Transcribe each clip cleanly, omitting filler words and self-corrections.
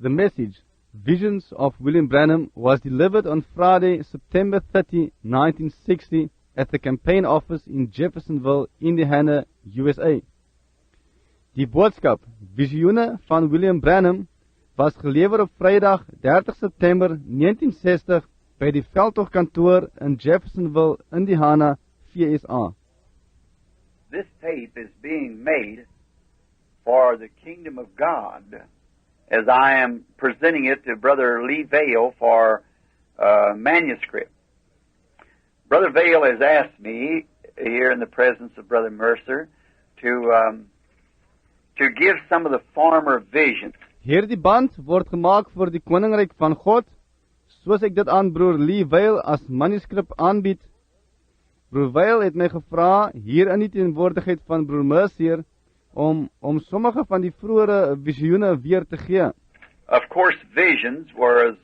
The message, Visions of William Branham, was delivered on Friday, September 30, 1960, at the campaign office in Jeffersonville, Indiana, USA. Die boodskap, Visioene van William Branham, was gelewer op Vrydag 30 September 1960 by die veldtogkantoor in Jeffersonville, Indiana, U.S.A. This tape is being made for the kingdom of God, as I am presenting it to Brother Lee Vale for manuscript. Brother Vale has asked me, here in the presence of Brother Mercer, to give some of the former visions. Hierdie band word gemaak vir die Koninkryk van God, soos ek dit aan broer Lee Vale as manuskrip aanbied. Broer Vale het my gevra, hier in die teenwoordigheid van broer Mercer, om sommige van die vroegere visioene weer te gee. Of course, visions were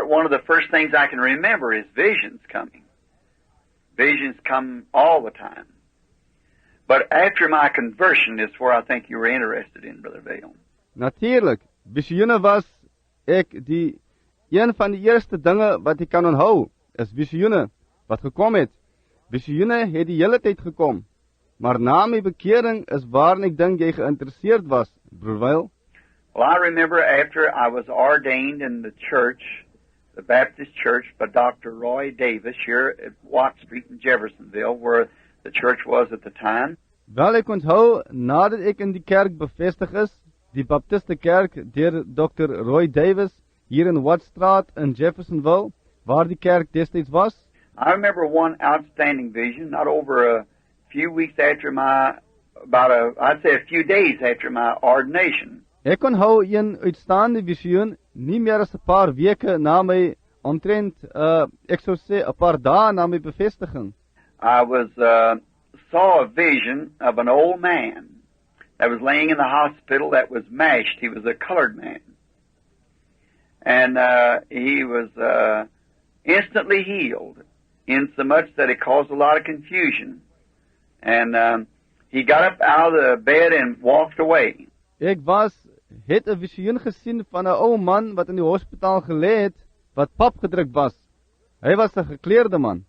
one of the first things I can remember is visions coming. Visions come all the time. But after my conversion is where I think you were interested in, Brother Vale. Natuurlijk, visioene was een van die eerste dinge wat ek kan onthou, is visioene wat gekom het. Visioene het die hele tyd gekom. Maar na my bekering is waarin ek dink jy geïnteresseerd was, broer Weil. Well, I remember after I was ordained in the church, the Baptist church, by Dr. Roy Davis here at Watt Street in Jeffersonville, where the church was at the time. Wel, ek onthou, nadat ek in die kerk bevestig is, die Baptiste kerk, deur Dr. Roy Davis, hier in Wattstraat in Jeffersonville, waar die kerk destyds was. I remember one outstanding vision, not over a few weeks after I'd say a few days after my ordination. Ek onthou een uitstaande visioen, nie meer as 'n paar weke na my, omtrent, ek sou sê, 'n paar dae na my bevestiging. I saw a vision of an old man that was laying in the hospital that was mashed. He was a colored man. And he was instantly healed, insomuch that it caused a lot of confusion. And he got up out of the bed and walked away. Ek het 'n visioen gesien van 'n ou man wat in die hospitaal gelê het, wat pap gedruk was. Hy was 'n gekleurde man.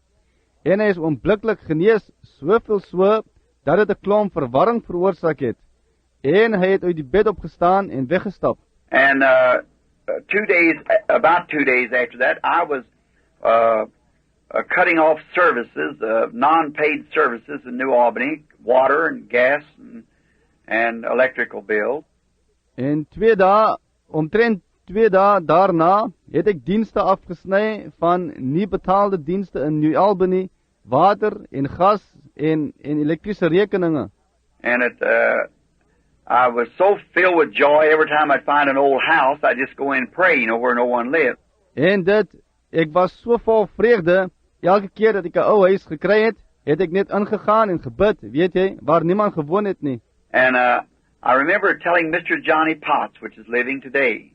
En hy is onmiddellik genees, soveel so, dat dit 'n klomp verwarring veroorsaak het. En hy het uit die bed opgestaan en weggestap. And about 2 days after that, I was cutting off services, non-paid services in New Albany, water and gas and electrical bills. En omtrent 2 dae daarna, het ek dienste afgesny van nie betaalde dienste in New Albany, water en gas en elektrische rekeninge. And I was so filled with joy every time I'd find an old house, I'd just go in and pray, where no one lived. En ek was so vol vreugde, elke keer dat ek 'n ou huis gekry het ek net ingegaan en gebid, weet jy, waar niemand gewoon het nie. And I remember telling Mr. Johnny Potts, which is living today.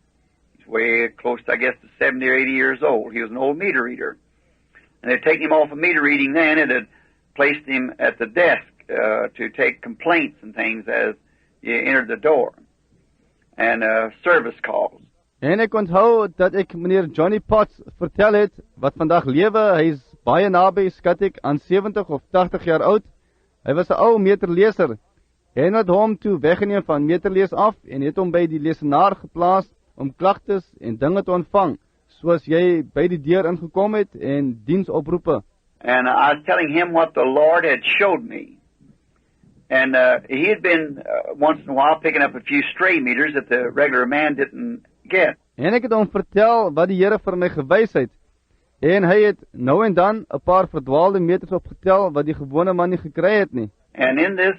He's way close to, I guess, to 70 or 80 years old. He was an old meter reader. And they'd taken him off of meter reading then and had placed him at the desk to take complaints and things as you entered the door. And service calls. En ek onthou dat ek meneer Johnny Potts vertel het, wat vandag lewe, hy is baie naby, skat ek, aan 70 of 80 jaar oud. Hy was 'n ou meterleser. En het hom toe weggeneem van meterlees af en het hom by die lesenaar geplaas om klagtes en dinge te ontvang, soos jy by die deur ingekom het en diensoproepe. And I was telling him what the Lord had showed me. And he had been once in a while picking up a few stray meters that the regular man didn't get. En ek het hom vertel wat die Here vir my gewys het. En hy het nou en dan 'n paar verdwaalde meters opgetel wat die gewone man nie gekry het nie. And in this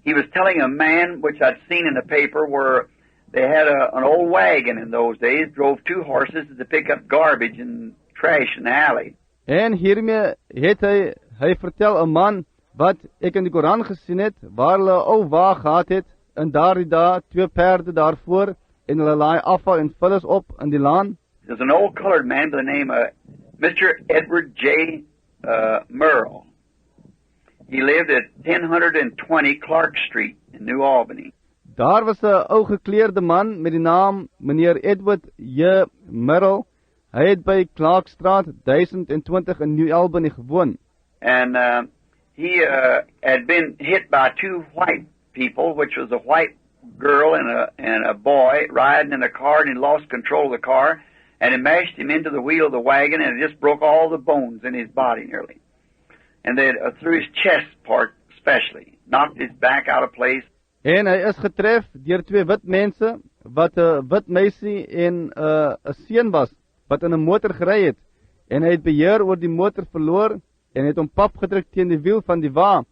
he was telling a man, which I'd seen in the paper, where they had an old wagon in those days, drove 2 horses to pick up garbage and trash in the alley. En hiermee het hy vertel 'n man, wat ek in die Koran gesien het, waar hulle 'n ou wa gehad het, in daardie dae, 2 perde daarvoor, en hulle laai afval en vullis op in die laan. There's an old colored man by the name of Mr. Edward J. Merle. He lived at 1020 Clark Street in New Albany. Daar was 'n ou gekleurde man met die naam meneer Edward J. Merrill. Hy het by Clarkstraat 1020 in New Albany gewoon. And he had been hit by two white people, which was a white girl and a boy riding in a car, and he lost control of the car, and it mashed him into the wheel of the wagon, and it just broke all the bones in his body nearly. And then through his chest part especially, knocked his back out of place. En hy is getref deur twee wit mense, wat 'n wit meisie en 'n seun was, wat in 'n motor gery het, en hy het beheer oor die motor verloor, en het hom pap gedruk teen die wiel van die wa,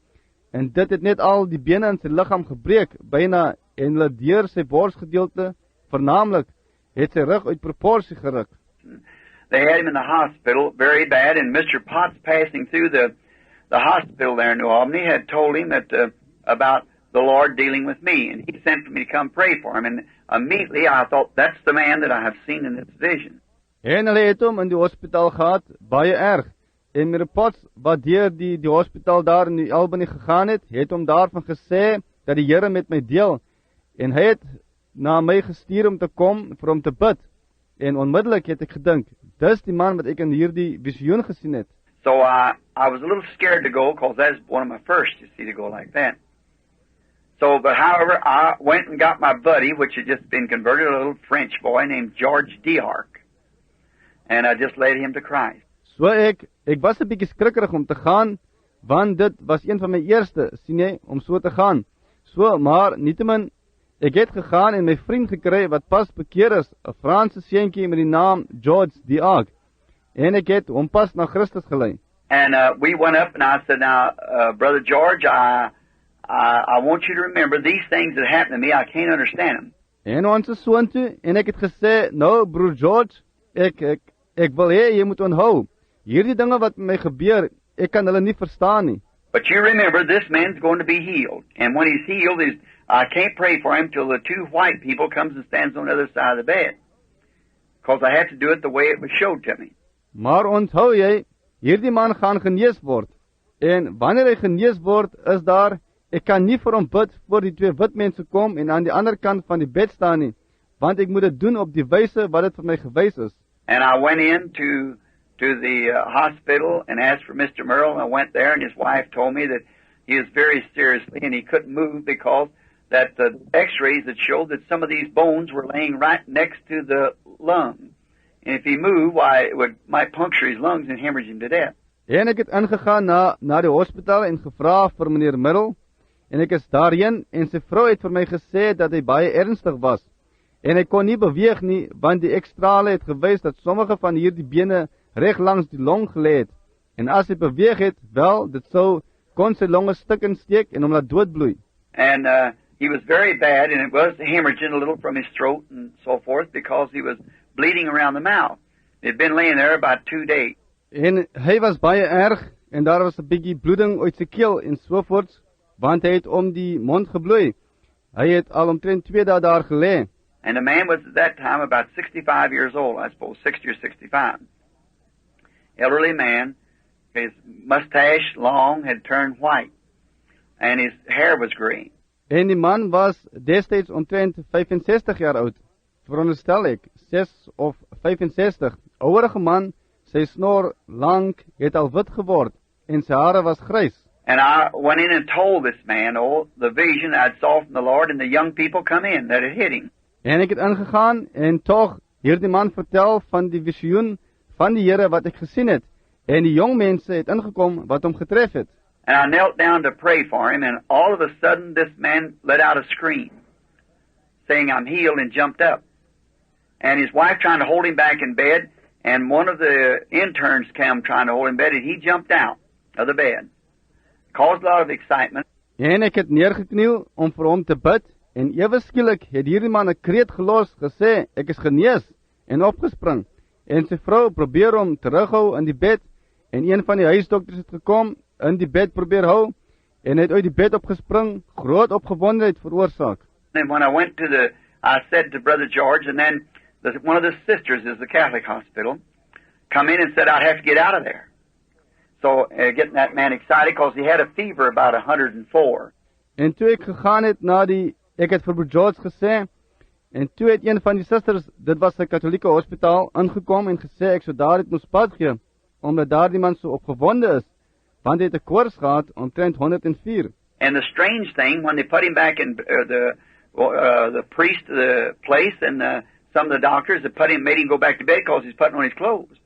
en dit het net al die bene in sy liggaam gebreek, byna, en hulle deur sy borsgedeelte, vernaamlik, het sy rug uit proporsie geruk. They had him in the hospital very bad, and Mr. Potts passing through the hospital there in New Albany had told him that about the Lord dealing with me, and he sent for me to come pray for him, and immediately I thought, that's the man that I have seen in this vision. En hulle het hom in die hospitaal gehad, baie erg, en Mr. Potts, wat deur die hospitaal daar in die Albany gegaan het hom daarvan gesê, dat die Here met my deel, en hy het na my gestuur om te kom, vir hom te bid, en onmiddellik het ek gedink, dis die man wat ek in hierdie visioen gesien het. So I was a little scared to go, because that's one of my first, you see, to go like that. So, but however, I went and got my buddy, which had just been converted, a little French boy named George DEUR, and I just led him to Christ. So ek was 'n bietjie skrikkerig om te gaan, want dit was een van my eerste, sien jy, om so te gaan. So, maar nietemin, ek het gegaan en my vriend gekry wat pas bekeer is, 'n Franse seentjie met die naam George DEUR, en ek het hom pas na Christus gelei. And we went up, and I said, now, Brother George, I want you to remember these things that happened to me, I can't understand them. En ons is soontoe, en ek het gesê, nou, broer George, ek wil hê, jy moet onthou, hierdie dinge wat met my gebeur, ek kan hulle nie verstaan nie. But you remember, this man's going to be healed. And when he's healed, I can't pray for him till the two white people comes and stands on the other side of the bed. Because I have to do it the way it was showed to me. Maar onthou jy, hierdie man gaan genees word. En wanneer hy genees word, is daar, ek kan nie vir hom bid, voor die twee wit mense kom, en aan die ander kant van die bed staan nie, want ek moet dit doen op die wyse wat dit vir my gewys is. And I went in to the hospital and asked for Mr. Merle, and I went there, and his wife told me that he was very seriously, and he couldn't move because that the x-rays had showed that some of these bones were laying right next to the lung. And if he moved, why, might puncture his lungs and hemorrhage him to death. En ek het ingegaan na die hospitaal en gevra vir meneer Merle, en ek is daarheen, en sy vrou het vir my gesê dat hy baie ernstig was. En hy kon nie beweeg nie, want die ekstrale het gewys dat sommige van hierdie bene reg langs die long gelê het. En as hy beweeg het, wel, dit kon sy longe stukken steek en hom laat doodbloei. And he was very bad, and it was hemorrhaging a little from his throat and so forth, because he was bleeding around the mouth. He had been laying there about 2 days. En hy was baie erg, en daar was 'n bietjie bloeding uit sy keel en sovoorts, want hy het om die mond gebloei. Hy het al omtrent 2 dae daar gelê. And the man was at that time about 65 years old, I suppose, 60 or 65. Elderly man, his mustache long had turned white, and his hair was green. En die man was destyds omtrent 65 jaar oud, veronderstel ek, 6 of 65. Ouerige man, sy snor lang het al wit geword, en sy hare was grys. And I went in and told this man, the vision I'd saw from the Lord, and the young people come in that had hit him. En ek het ingegaan, en toch, hierdie man vertel van die visioen van die Here wat ek gesien het, en die jong mense het ingekom wat hom getref het. And I knelt down to pray for him, and all of a sudden this man let out a scream, saying, I'm healed, and jumped up. And his wife trying to hold him back in bed, and one of the interns came trying to hold him in bed, and he jumped out of the bed. Caused a lot of excitement. En ek het neergekniel om vir hom te bid, en ewe skielik het hierdie man 'n kreet gelos, gesê, ek is genees, en opgespring. En sy vrou probeer hom terughou in die bed, en een van die huisdokters het gekom, in die bed probeer hou, en het uit die bed opgespring, groot opgewondenheid veroorsaak. And when I went I said to Brother George, and then one of the sisters is the Catholic hospital, come in and said I'd have to get out of there. So getting that man excited, because he had a fever about 104. En toe ek gegaan het na die ek het vir Broer George gesê, en toe het een van die susters, dit was 'n katholieke hospitaal, ingekom en gesê ek sou daar dit moes pad gee, omdat daar die man so opgewonde is, want hy het 'n koors gehad omtrent 104. And the strange thing, when they put him back in the priest of the place and some of the doctors that made him go back to bed because he's putting on his clothes.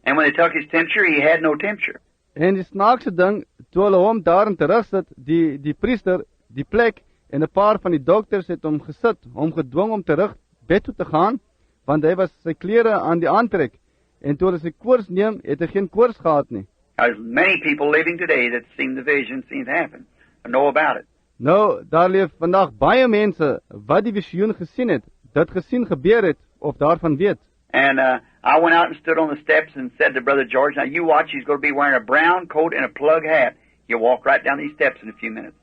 And when they took his temperature, he had no temperature. En die snaakse ding, toe hulle hom daarin terugsit, die priester, die plek, en 'n paar van die dokters het hom gesit, hom gedwing om terug bed toe te gaan, want hy was sy klere aan die aantrek. En toe hulle sy koors neem, het hy geen koors gehad nie. There's many people living today that seen the vision, seen it happen, and know about it. Nou, daar leef vandag baie mense wat die visioen gesien het, dit gesien gebeur het, of daarvan weet. And I went out and stood on the steps and said to Brother George, now you watch, he's going to be wearing a brown coat and a plug hat. He'll walk right down these steps in a few minutes.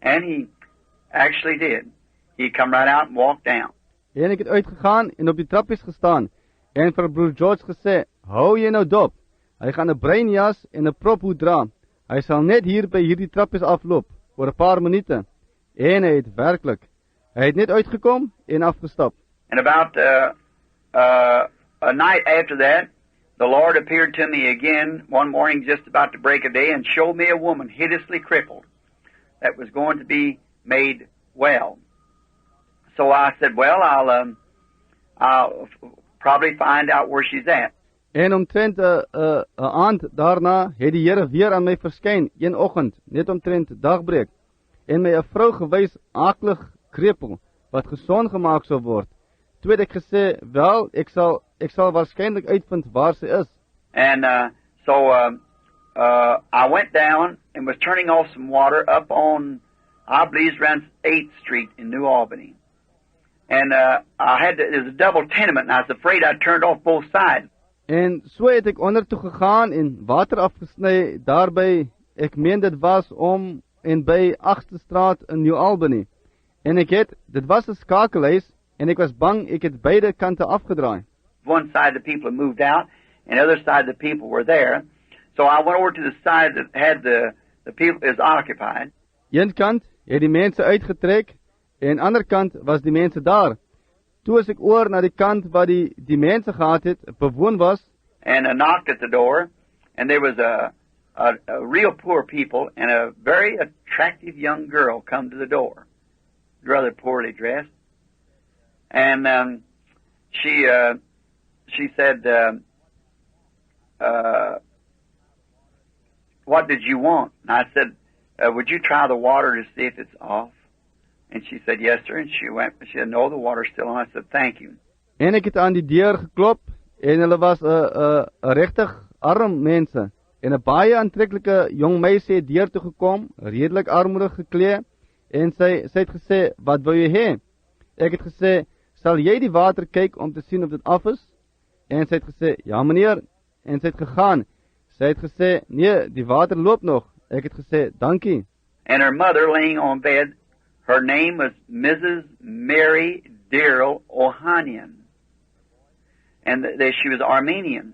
And he actually did. He come right out and walked down. En ek het uitgegaan en op die trappies gestaan, en vir Broer George gesê, hou jy nou dop, hy gaan 'n breinjas en 'n prophoed dra, hy sal net hier by hierdie trappies afloop, voor 'n paar minute, en hy het werklik, hy het net uitgekom en afgestap. And about a night after that, the Lord appeared to me again one morning just about to break of day and showed me a woman hideously crippled that was going to be made well. So I said, well, I'll probably find out where she's at. En omtrent 'n aand daarna het die Here weer aan my verskyn, een oggend, net omtrent dagbreek, en my 'n vrou gewys, akelig krepel, wat gesond gemaak sou word. Toe het ek gesê, wel, ek sal waarskynlik uitvind waar sy is. And so I went down and was turning off some water up on, I believe, around 8th Street in New Albany. And there's a double tenement, and I was afraid I turned off both sides. En so het ek onder toe gegaan en water afgesny daarby, ek meen dit was om en by 8ste Straat in New Albany. En dit was 'n skakelhuis, en ek was bang ek het beide kante afgedraai. One side the people had moved out, and the other side the people were there. So I went over to the side that had the people is occupied. Een kant het die mense uitgetrek, en ander kant was die mense daar. Toe is ek oor na die kant waar die mense gehad het, bewoon was. And I knocked at the door, and there was a real poor people, and a very attractive young girl come to the door, rather poorly dressed. And she said, what did you want? And I said, would you try the water to see if it's off? And she said, yes, sir. And she said, no, the water's still on. I said, thank you. En ek het aan die deur geklop, en hulle was 'n regtig arm mense, en 'n baie aantreklike jong meisie het deur toe gekom, redelik armoedig geklee, en sy het gesê, wat wil jy hê? Ek het gesê, sal jy die water kyk om te sien of dit af is? En sy het gesê, ja meneer, en sy het gegaan. Sy het gesê, nee, die water loop nog. Ek het gesê, dankie. And her mother laying on bed, her name was Mrs. Mary Daryl Ohanian. And she was Armenian.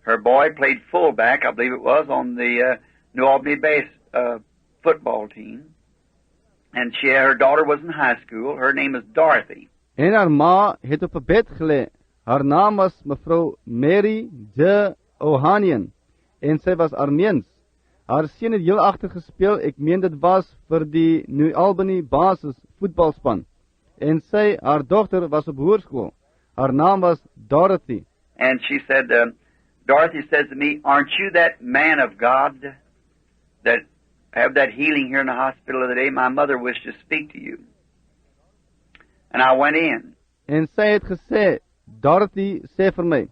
Her boy played fullback, I believe it was, on the New Albany football team. And her daughter was in high school. Her name is Dorothy. En haar ma het op 'n bed gelê. Haar naam was mevrou Mary de Ohanian. En sy was Armeens. Haar seun het heel agter gespeel. Ek meen dit was vir die New Albany basis voetbalspan. En haar dogter was op hoërskool. Haar naam was Dorothy. And she said, Dorothy says to me, aren't you that man of God that have that healing here in the hospital the other day? My mother wished to speak to you. And I went in. En sy het gesê, Dorothy sê vir my,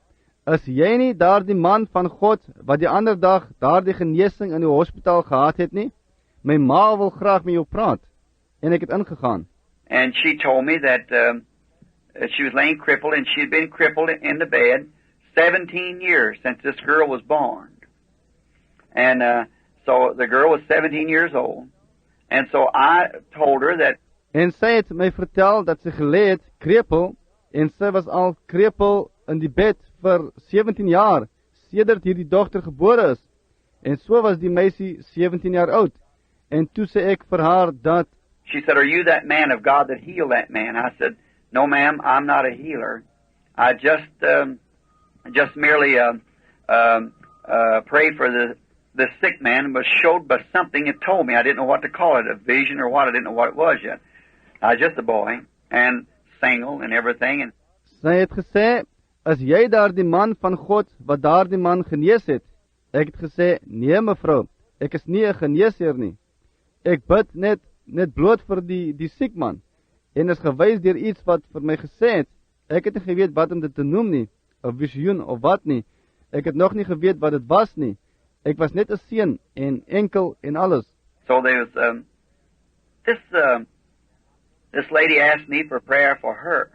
is jy nie daardie man van God wat die ander dag daardie genesing in die hospitaal gehad het nie? My ma wil graag met jou praat. En ek het ingegaan. And she told me that she was laying crippled, and she had been crippled in the bed 17 years since this girl was born. And so the girl was 17 years old. And so I told her that. En sy het my vertel dat sy gelê het krepel, en sy was al krepel in die bed vir 17 jaar, sedert hierdie dogter gebore is. En so was die meisie 17 jaar oud. En toe sê ek vir haar dat She said, "Are you that man of God that healed that man?" I said, "No, ma'am, I'm not a healer. I just merely prayed for the sick man and was showed by something it told me. I didn't know what to call it, a vision or what. I didn't know what it was yet. I was just a boy and single and everything." And sy het gesê, "Is jy daar die man van God wat daar die man genees het?" Ek het gesê, "Nee mevrou, ek is nie 'n geneesheer nie. Ek bid net bloot vir die siek man. En is gewys deur iets wat vir my gesê het. Ek het nie geweet wat om dit te noem nie, 'n visioen of wat nie. Ek het nog nie geweet wat dit was nie. Ek was net 'n seun en enkel en alles." So there was this lady asked me for prayer for her.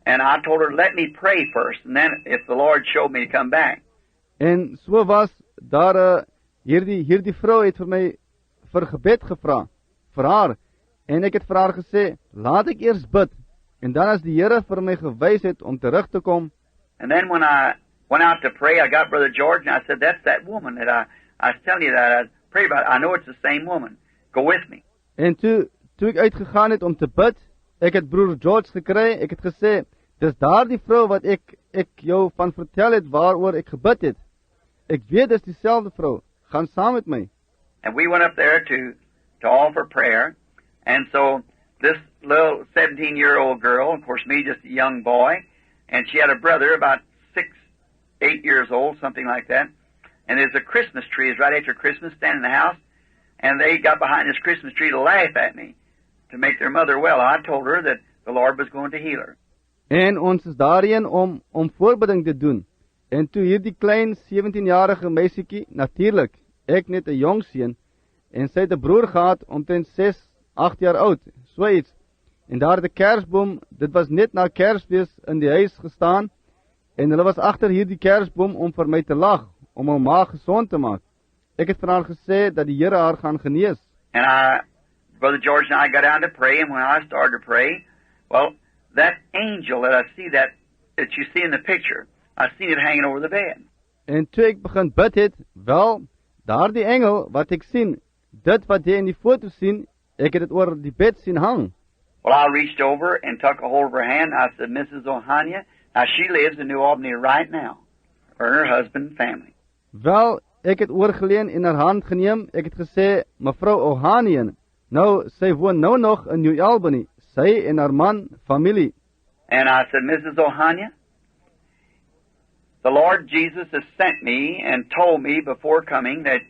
And I told her, "Let me pray first, and then if the Lord showed me to come back." En so was daar hierdie vrou het vir my vir gebed gevra vir haar, en ek het vir haar gesê, "Laat ek eers bid, en dan as die Here vir my gewys het om terug te kom." And then when I went out to pray, I got Brother George, and I said, "That's that woman that I was telling you that I prayed about. I know it's the same woman. Go with me." En toe ek uitgegaan het om te bid, ek het broer George gekry, ek het gesê, "Dis daardie vrou wat ek jou van vertel het waaroor ek gebid het. Ek weet dis dieselfde vrou, gaan saam met my." And we went up there to offer prayer. And so this little 17-year-old girl, of course me just a young boy, and she had a brother about 6, 8 years old, something like that. And there's a Christmas tree, it's right after Christmas, standing in the house. And they got behind this Christmas tree to laugh at me, to make their mother well. I told her that the Lord was going to heal her. En ons is daarheen om voorbidding te doen. En toe hierdie klein 17-jarige meisiekie, natuurlik, ek net 'n jong seun, en sy het 'n broer gehad omtrent 6, 8 jaar oud, so iets. En daar het 'n kersboom, dit was net na Kersfees in die huis gestaan, en hulle was agter hierdie kersboom om vir my te lag, om my maag gesond te maak. Ek het vir haar gesê dat die Here haar gaan genees. And Brother George and I got down to pray, and when I started to pray, well, that angel that I see that you see in the picture, I seen it hanging over the bed. En toe ek begin bid het, wel, daardie engel wat ek sien, dit wat jy in die foto sien, ek het dit oor die bed sien hang. Well, I reached over and took a hold of her hand. I said, "Mrs. Ohania," now she lives in New Albany right now, her and her husband and family. Wel, ek het oorgeleen en haar hand geneem, ek het gesê, "Mevrou Ohania, nou, sy woon nou nog in New Albany, sy en haar man, familie." And I said, "Mrs. Ohania, the Lord Jesus has sent me and told me before coming that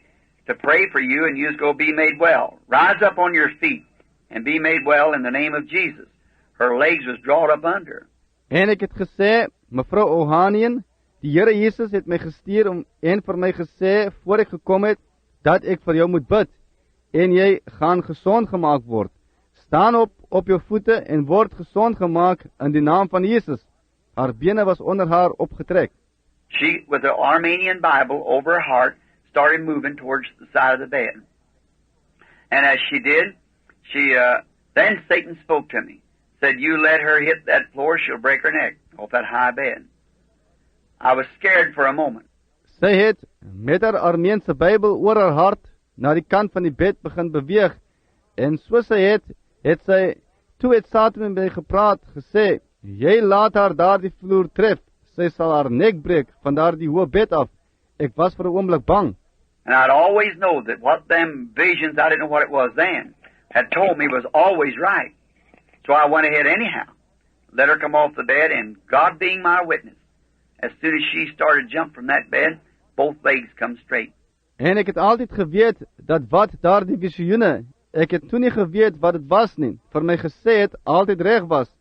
to pray for you and you's going to be made well. Rise up on your feet and be made well in the name of Jesus." Her legs was drawn up under. En ek het gesê, "Mevrou Ohania, die Here Jesus het my gestuur en vir my gesê, voor ek gekom het, dat ek vir jou moet bid, en jy gaan gesond gemaak word. Staan op jou voete en word gesond gemaak in die naam van Jesus." Haar bene was onder haar opgetrek. She, with the Armenian Bible over her heart, started moving towards the side of the bed. And as she did, then Satan spoke to me. Said, "You let her hit that floor, she'll break her neck off that high bed." I was scared for a moment. Sy het met haar Armeense Bybel oor haar hart na die kant van die bed begin beweeg. En so sy het sy, toe het Satan met my gepraat, gesê, "Jy laat haar daar die vloer tref, sy sal haar nek breek van daar die hoë bed af." Ek was vir 'n oomblik bang. And I'd always know that what them visions, I didn't know what it was then, had told me was always right. So I went ahead anyhow, let her come off the bed, and God being my witness, as soon as she started to jump from that bed, both legs come straight. En ek het altyd geweet dat wat daar die visioene, ek het toe nie geweet wat dit was nie, vir my gesê het, altyd reg was.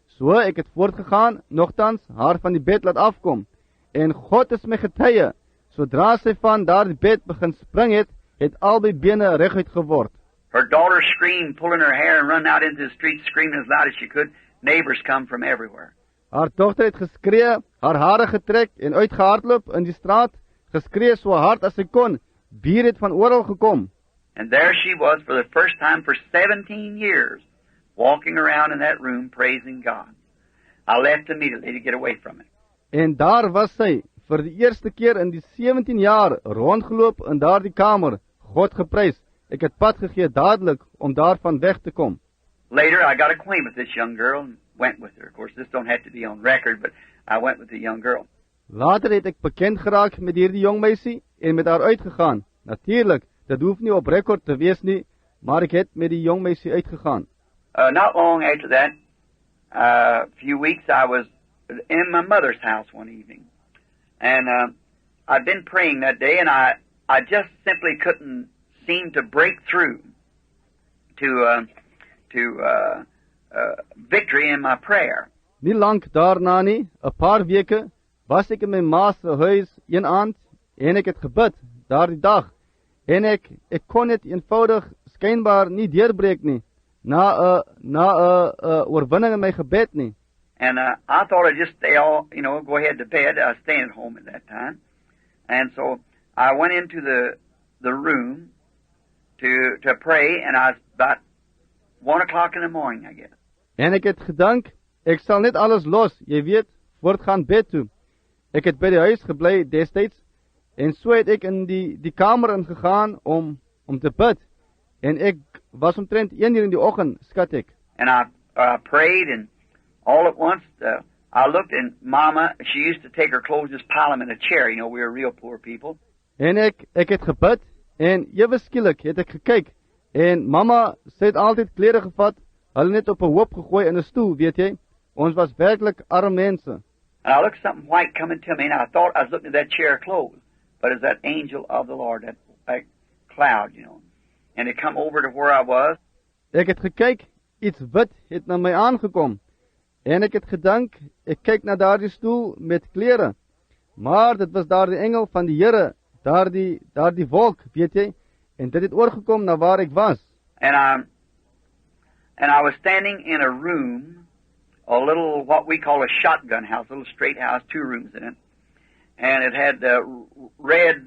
So ek het voortgegaan, nogtans haar van die bed laat afkom. En God is my getuie, sodra sy van daar die bed begin spring het albei bene reguit geword. Her daughter screamed, pulling her hair, and run out into the street screaming as loud as she could. Neighbors come from everywhere. Haar dogter het geskree, haar hare getrek en uitgehardloop in die straat, geskree so hard as sy kon. Bure het van oral gekom. And there she was for the first time for 17 years, walking around in that room praising God. I left immediately to get away from it. En daar was sy, vir die eerste keer in die 17 jaar, rondgeloop in daardie kamer, God geprys. ek het pad gegee dadelik om daarvan weg te kom. Later, I got acquainted with this young girl and went with her. Of course, this don't have to be on record, but I went with the young girl. Later het ek bekend geraak met hierdie jong meisie en met haar uitgegaan. Natuurlik, dit hoef nie op rekord te wees nie, maar ek het met die jong meisie uitgegaan. Not long after that, a few weeks, I was in my mother's house one evening. And I'd been praying that day, and I just simply couldn't seem to break through to victory in my prayer. Nie lang daarna nie, 'n paar weke, was ek in my ma se huis een aand en ek het gebid daardie dag en ek kon net eenvoudig skynbaar nie deurbreek nie na 'n oorwinning in my gebed nie. And I thought I'd just stay go ahead to bed. I was staying at home at that time. And so I went into the room to pray, and I was about 1 o'clock in the morning, I guess. En ek het gedink, ek sal net alles los, jy weet, voortgaan bed toe. Ek het by die huis gebly destyds, en so het ek in die kamer ingegaan om te bid. En ek was omtrent 1 uur in die oggend, skat ek. And I prayed, and all at once, I looked, and Mama, she used to take her clothes, just pile them in a chair. You know, we were real poor people. En ek het gebid, en ewe skielik het ek gekyk, en Mama, sy het altyd klere gevat, hulle net op 'n hoop gegooi in 'n stoel, weet jy. Ons was werklik arme mense. And I looked something white coming to me, and I thought I was looking at that chair clothes. But it's that angel of the Lord, that cloud, you know. And it come over to where I was. Ek het gekyk, iets wit het na my aangekom. En ek het gedink, ek kyk na daardie stoel met klere. Maar dit was daardie engel van die Here, daardie wolk, weet jy. En dit het oorgekom na waar ek was. And I was standing in a room, a little, what we call a shotgun house, a little straight house, 2 rooms in it. And it had red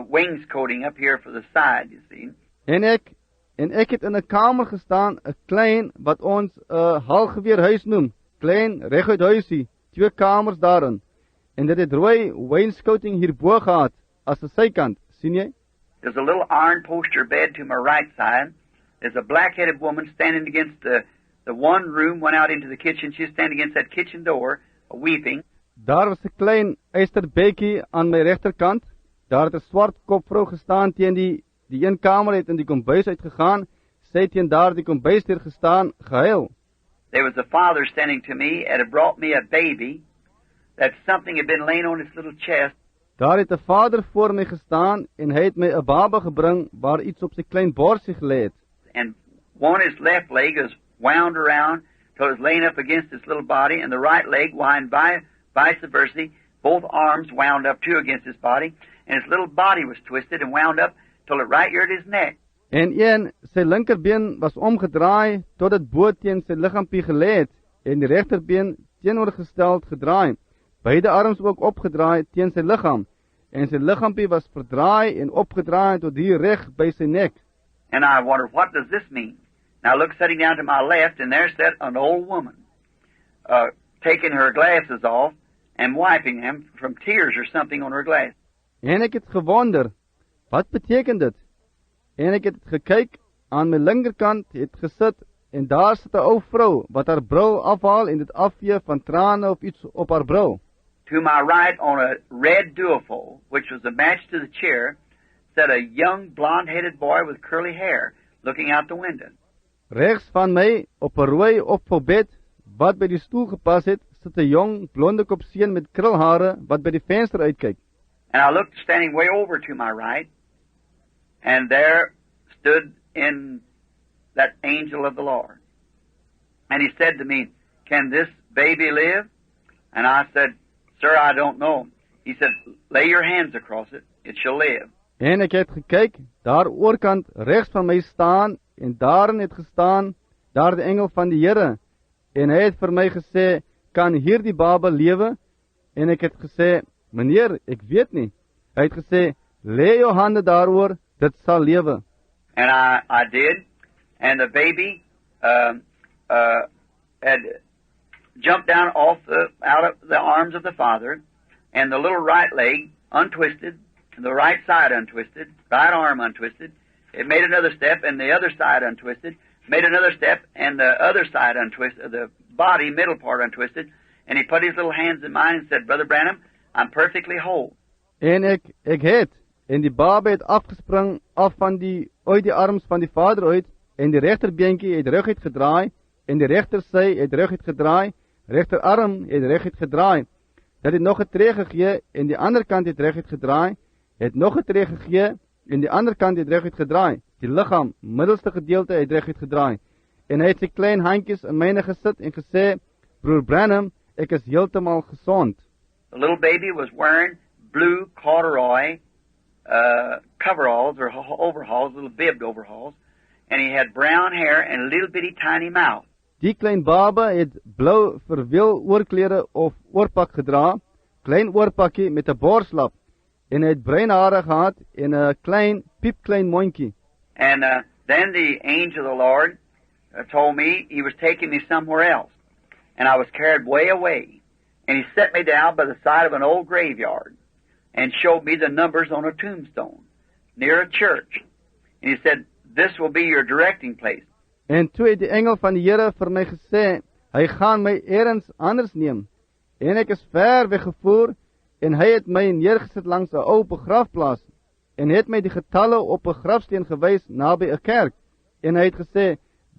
wainscoting up here for the side, you see. En ek het in 'n kamer gestaan, 'n klein, wat ons 'n halgeweerhuis noem. Klein, reguit huisie, 2 kamers daarin. En dit het rooi wainscoting hierbo gehad, as 'n sykant, sien jy? There's a little iron poster bed to my right side. There's a black-headed woman standing against the one room, went out into the kitchen. She's standing against that kitchen door, weeping. Daar was 'n klein ysterbedjie aan my regterkant. Daar het 'n swart kopvrou gestaan teen die een kamer, het in die kombuis uitgegaan. Sy het teen daardie kombuisdeur gestaan, gehuil. There was a father standing to me and had brought me a baby that something had been laying on his little chest. Daar het 'n vader voor my gestaan en hy het my 'n baba gebring waar iets op sy klein borsie gelê het. And his left leg was wound around till it was laying up against his little body, and the right leg wound vice versa, both arms wound up too against his body, and his little body was twisted and wound up till it right here at his neck. En sy linkerbeen was omgedraai tot dit bo teen sy liggaampie gelê het en die regterbeen teenoorgesteld gedraai. Beide arms ook opgedraai teen sy liggaam en sy liggaampie was verdraai en opgedraai tot hier reg by sy nek. And I wondered, what does this mean? Now look, sitting down to my left, and there sat an old woman, taking her glasses off and wiping them from tears or something on her glasses. En ek het gewonder, wat beteken dit? En ek het gekyk, aan my linkerkant het gesit, en daar sit 'n ou vrou, wat haar bril afhaal en dit afvee van trane of iets op haar bril. To my right, on a red duofold, which was a match to the chair, sat a young blonde-headed boy with curly hair, looking out the window. Regs van my, op 'n rooi opvoubed, wat by die stoel gepas het, sit 'n jong, blonde kopseun met krulhare, wat by die venster uitkyk. And I looked, standing way over to my right, and there stood in that angel of the Lord. And he said to me, "Can this baby live?" And I said, "Sir, I don't know." He said, "Lay your hands across it, it shall live." En ek het gekyk, daar oorkant regs van my staan, en daarin het gestaan, daar die engel van die Here, en hy het vir my gesê, "Kan hierdie baba lewe?" En ek het gesê, "Meneer, ek weet nie." Hy het gesê, "Lê jou hande daaroor, dit sal lewe." And I did, and the baby had jumped down out of the arms of the father, and the little right leg untwisted, and the right side untwisted, right arm untwisted, It made another step, and the other side untwisted. Made another step, and the other side untwisted, the body, middle part untwisted. And he put his little hands in mine and said, Brother Branham, I'm perfectly whole. En ek het, en die baba het afgespring af van uit die arms van die vader uit, en die regterbeentjie het reg uitgedraai, en die regtersy het reg uitgedraai, regterarm het reg uitgedraai. Dat het nog 'n tree gegee, en die ander kant het reg uitgedraai, het nog 'n tree gegee, en die ander kant het reg uitgedraai. Die liggaam, middelste gedeelte het reg uitgedraai. En hy het sy klein handjies in myne gesit en gesê, Broer Branham, ek is heeltemal gesond. The little baby was wearing blue corduroy coveralls or overalls, little bibbed overalls, and he had brown hair and a little bitty tiny mouth. Die klein baba het blou verweel oorklere of oorpak gedra, klein oorpakkie met 'n borslap, en hy het bruin hare gehad en 'n klein, piepklein mondjie. And then the angel of the Lord told me he was taking me somewhere else, and I was carried way away, and he set me down by the side of an old graveyard, and showed me the numbers on a tombstone, near a church, and he said, this will be your directing place. En toe het die engel van die Here vir my gesê, hy gaan my eers anders neem, en ek is ver weggevoer, en hy het my neergesit langs 'n ou begrafplaas, en het my die getalle op 'n grafsteen gewys naby 'n kerk, en hy het gesê,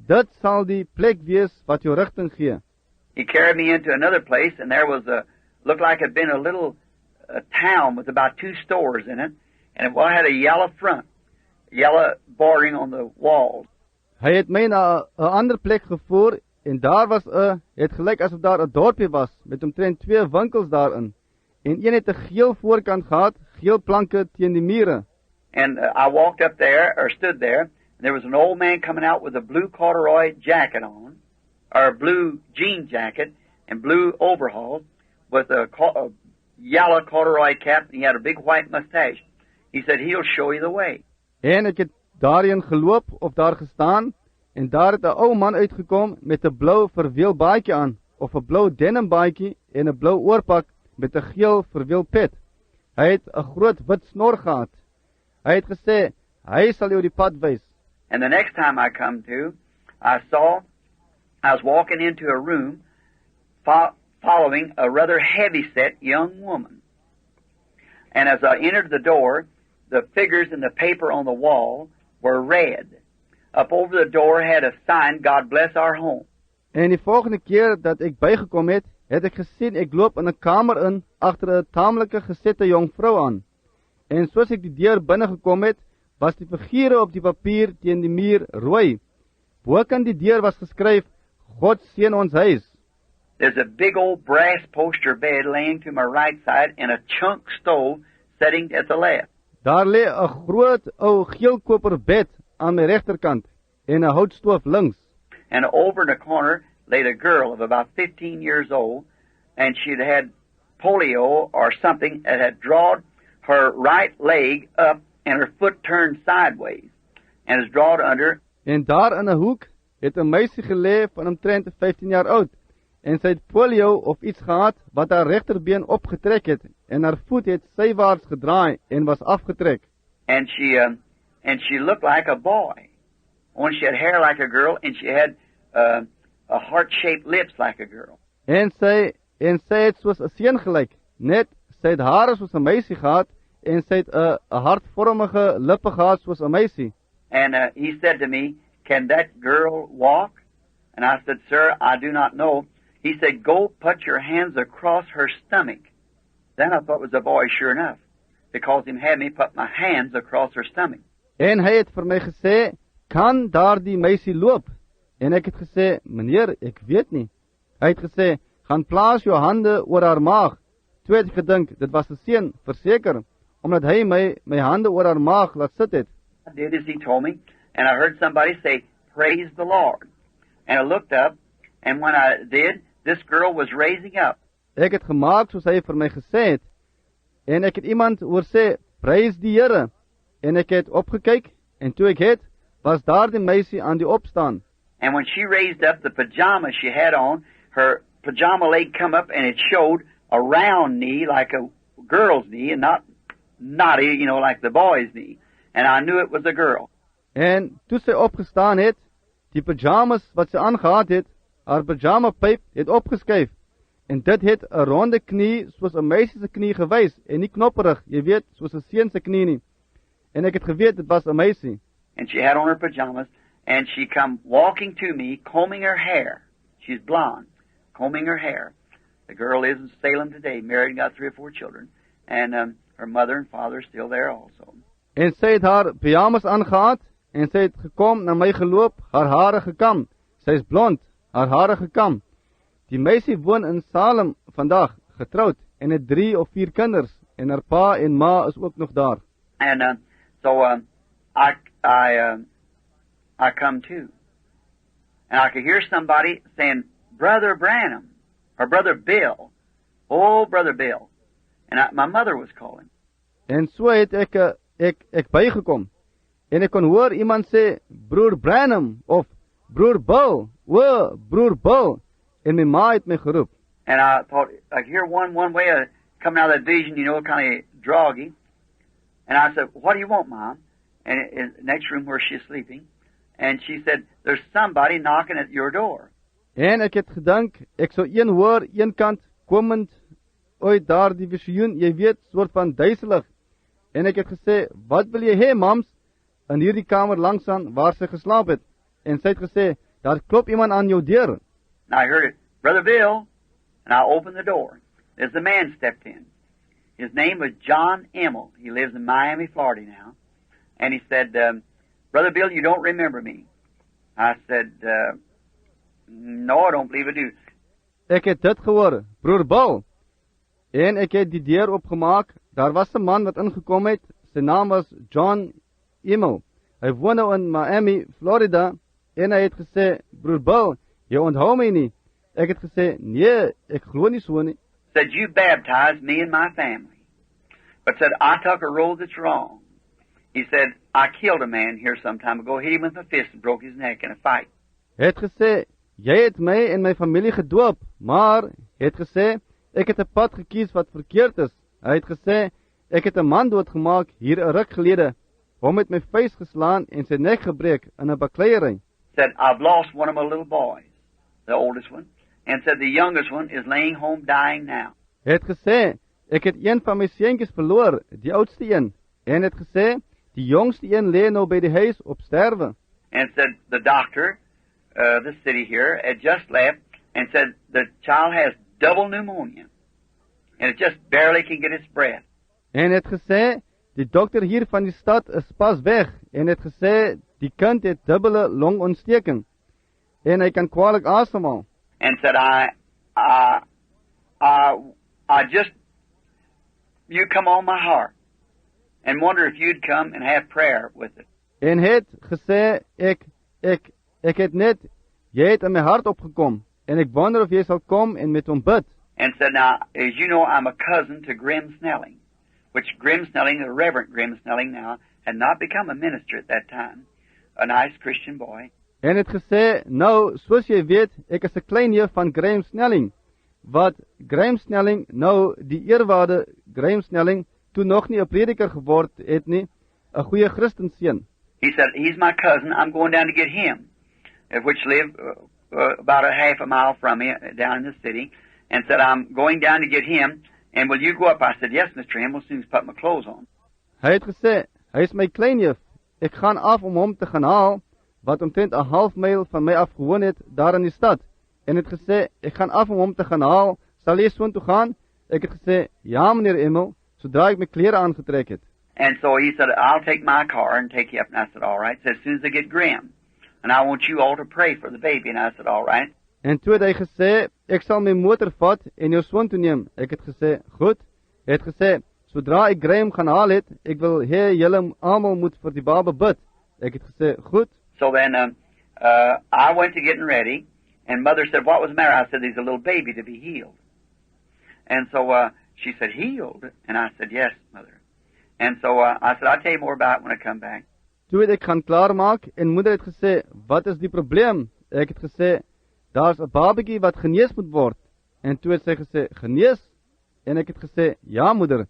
dit sal die plek wees wat jou rigting gee. He carried me into another place, and there was looked like it had been a little town with about 2 stores in it, and it had a yellow front, yellow bordering on the walls. Hy het my na 'n ander plek gevoer, en daar was het gelyk asof daar 'n dorpie was, met omtrent 2 winkels daarin, en een het 'n geel voorkant gehad, geel planke teen die mure. And I walked up there, or stood there, and there was an old man coming out with a blue corduroy jacket on, or a blue jean jacket, and blue overalls, with a yellow corduroy cap, and he had a big white mustache. He said, he'll show you the way. En ek het daarin geloop, of daar gestaan, en daar het 'n ou man uitgekom, met 'n blou verweel baadjie aan, of 'n blou denim baadjie, en 'n blou oorpak, met 'n geel verweel pet. Hy het 'n groot wit snor gehad. Hy het gesê, hy sal jou die pad wys. And the next time I come to, I was walking into a room, following a rather heavy-set young woman. And as I entered the door, the figures in the paper on the wall were red. Up over the door had a sign, God bless our home. En die volgende keer dat ek bygekom het ek gesien ek loop in 'n kamer in agter 'n taamlike gesette jong vrou aan. En soos ek die deur binne gekom het, was die figure op die papier teen die muur rooi. Bokant die deur was geskryf, God seën ons huis. There's a big old brass poster bed laying to my right side and a chunk stove sitting at the left. Daar lê 'n groot ou geelkoper bed aan my regterkant en 'n houtstoof links. And over in the corner laid a girl of about 15 years old, and she'd had polio or something that had drawn her right leg up and her foot turned sideways and is drawn under. En daar in 'n hoek het 'n meisie gelê van omtrent 15 jaar oud, en sy het polio of iets gehad wat haar regterbeen opgetrek het, en haar voet het sywaarts gedraai en was afgetrek. And she looked like a boy. Only she had hair like a girl, and she had a heart-shaped lips like a girl. En sy het soos 'n seun gelyk, net sy het hare soos 'n meisie gehad, en sy het 'n hartvormige lippe gehad soos 'n meisie. And he said to me, can that girl walk? And I said, sir, I do not know. He said, go put your hands across her stomach. Then I thought it was a boy, sure enough, because he had me put my hands across her stomach. En hy het vir my gesê, kan daardie meisie loop? En ek het gesê, meneer, ek weet nie. Hy het gesê, gaan plaas jou hande oor haar maag. Toe het ek gedink, dit was 'n seun, verseker, omdat hy my hande oor haar maag laat sit het. I did as he told me, and I heard somebody say, praise the Lord. And I looked up, and when I did, this girl was raising up. Ek het gemaak soos hy vir my gesê het, en ek het iemand hoor sê, prys die Here. En ek het opgekyk, en toe ek was daar die meisie aan die opstaan. And when she raised up the pajama she had on, her pajama leg come up and it showed a round knee like a girl's knee and not knotty, like the boy's knee. And I knew it was a girl. En toe sy opgestaan het, die pyjamas wat sy aangehad het, haar pyjamapyp het opgeskuif. En dit het 'n ronde knie soos 'n meisie se knie gewys en nie knopperig, jy weet, soos 'n seun se knie nie. En ek het geweet dit was 'n meisie. And she had on her pajamas, and she come walking to me, combing her hair. She's blonde, combing her hair. The girl is in Salem today, married and got 3 or 4 children. And her mother and father are still there also. En sy het haar pyjamas aangehad, en sy het gekom na my geloop, haar hare gekam. Sy is blond, haar hare gekam. Die meisie woon in Salem vandag, getroud, en het 3 of 4 kinders, en haar pa en ma is ook nog daar. And I come too. And I could hear somebody saying, Brother Branham, or Brother Bill. Oh, Brother Bill. And my mother was calling. En so het ek bygekom. En ek kon hoor iemand sê, Broer Branham, of Broer Bill, o, Broer Bill. En my ma het my geroep. And I thought, I could hear one way of coming out of that vision, you know, kind of droggy. And I said, what do you want, Mom? And in the next room where she's sleeping. And she said, there's somebody knocking at your door. En ek het gedink, ek sou een hoor, een kant, komend, ooit daar die visioen, jy weet, soort van duiselig. En ek het gesê, wat wil jy hê, mams? In hierdie kamer langsaan, waar sy geslaap het. En sy het gesê, daar klop iemand aan jou deur. And I heard it, Brother Bill. And I opened the door. As the man stepped in. His name was John Emmel. He lives in Miami, Florida now. And he said, Brother Bill, you don't remember me. I said, no, I don't believe I do. Ek het dit gehoor, Broer Bill. En ek het die deur opgemaak. Daar was 'n man wat ingekom het. Sy naam was John Emmel. Hy woon nou in Miami, Florida. En hy het gesê, Broer Bill, jy onthou my nie. Ek het gesê, nee, ek glo nie so nie. Said, you baptized me and my family. But said, I took a road that's wrong. He said, I killed a man here some time ago, hit him with my fist and broke his neck in a fight. Hy het gesê, jy het my en my familie gedoop, maar hy het gesê, ek het 'n pad gekies wat verkeerd is. Hy het gesê, ek het 'n man doodgemaak hier 'n ruk gelede, hom met my vuis geslaan en sy nek gebreek in 'n bakleierery. Said, I've lost one of my little boys, the oldest one, and said the youngest one is laying home dying now. Hy het gesê, ek het een van my seentjies verloor, die oudste een, en het gesê, die jongste een lê nou by die huis op sterwe. And said the doctor, the city here, had just left, and said the child has double pneumonia, and it just barely can get its breath. En het gesê, die dokter hier van die stad is pas weg, en het gesê, die kind het dubbele longontsteking, en hy kan kwaadlik asemhaal. And said, I just, you come on my heart, and wonder if you'd come and have prayer with it. En het gesê, ek het net, jy het in my hart opgekom, en ek wonder of jy sal kom en met hom bid. And said, now, as you know, I'm a cousin to Grim Snelling, which Grim Snelling, the Reverend Grim Snelling now, had not become a minister at that time, a nice Christian boy. En het gesê, nou, soos jy weet, ek is 'n kleinjie van Graham Snelling, wat Graham Snelling, nou, die eerwaarde Graham Snelling, toe nog nie 'n prediker geword het nie, 'n goeie Christenseun. He said, he's my cousin, I'm going down to get him, which lived about a half a mile from me, down in the city, and said, I'm going down to get him, and will you go up? I said, yes, Mr. Hamill, as soon as I put my clothes on. Hy het gesê, hy is my kleinjie, ek gaan af om hom te gaan haal, wat omtrent 'n half myl van my af gewoon het, daar in die stad. En het gesê, ek gaan af om hom te gaan haal, sal jy soontoe gaan? Ek het gesê, ja meneer Emmel, sodra ek my klere aangetrek het. And so he said, I'll take my car and take you up. And I said, all right. He said, as soon as I get Grim. And I want you all to pray for the baby. And I said, all right. En toe het hy gesê, ek sal my motor vat en jou soontoe neem. Ek het gesê, goed. Hy het gesê, sodra ek Graham gaan haal het, ek wil hê julle almal moet vir die baba bid. Ek het gesê, goed. So then I went to getting ready. And Mother said, what was the matter? I said, there's a little baby to be healed. And so she said, healed? And I said, yes, Mother. And so I said, I'll tell you more about it when I come back. Toe het ek gaan klaarmaak en moeder het gesê, wat is die probleem? Ek het gesê, daar's 'n babatjie wat genees moet word. En toe het sy gesê, genees? En ek het gesê, ja moeder.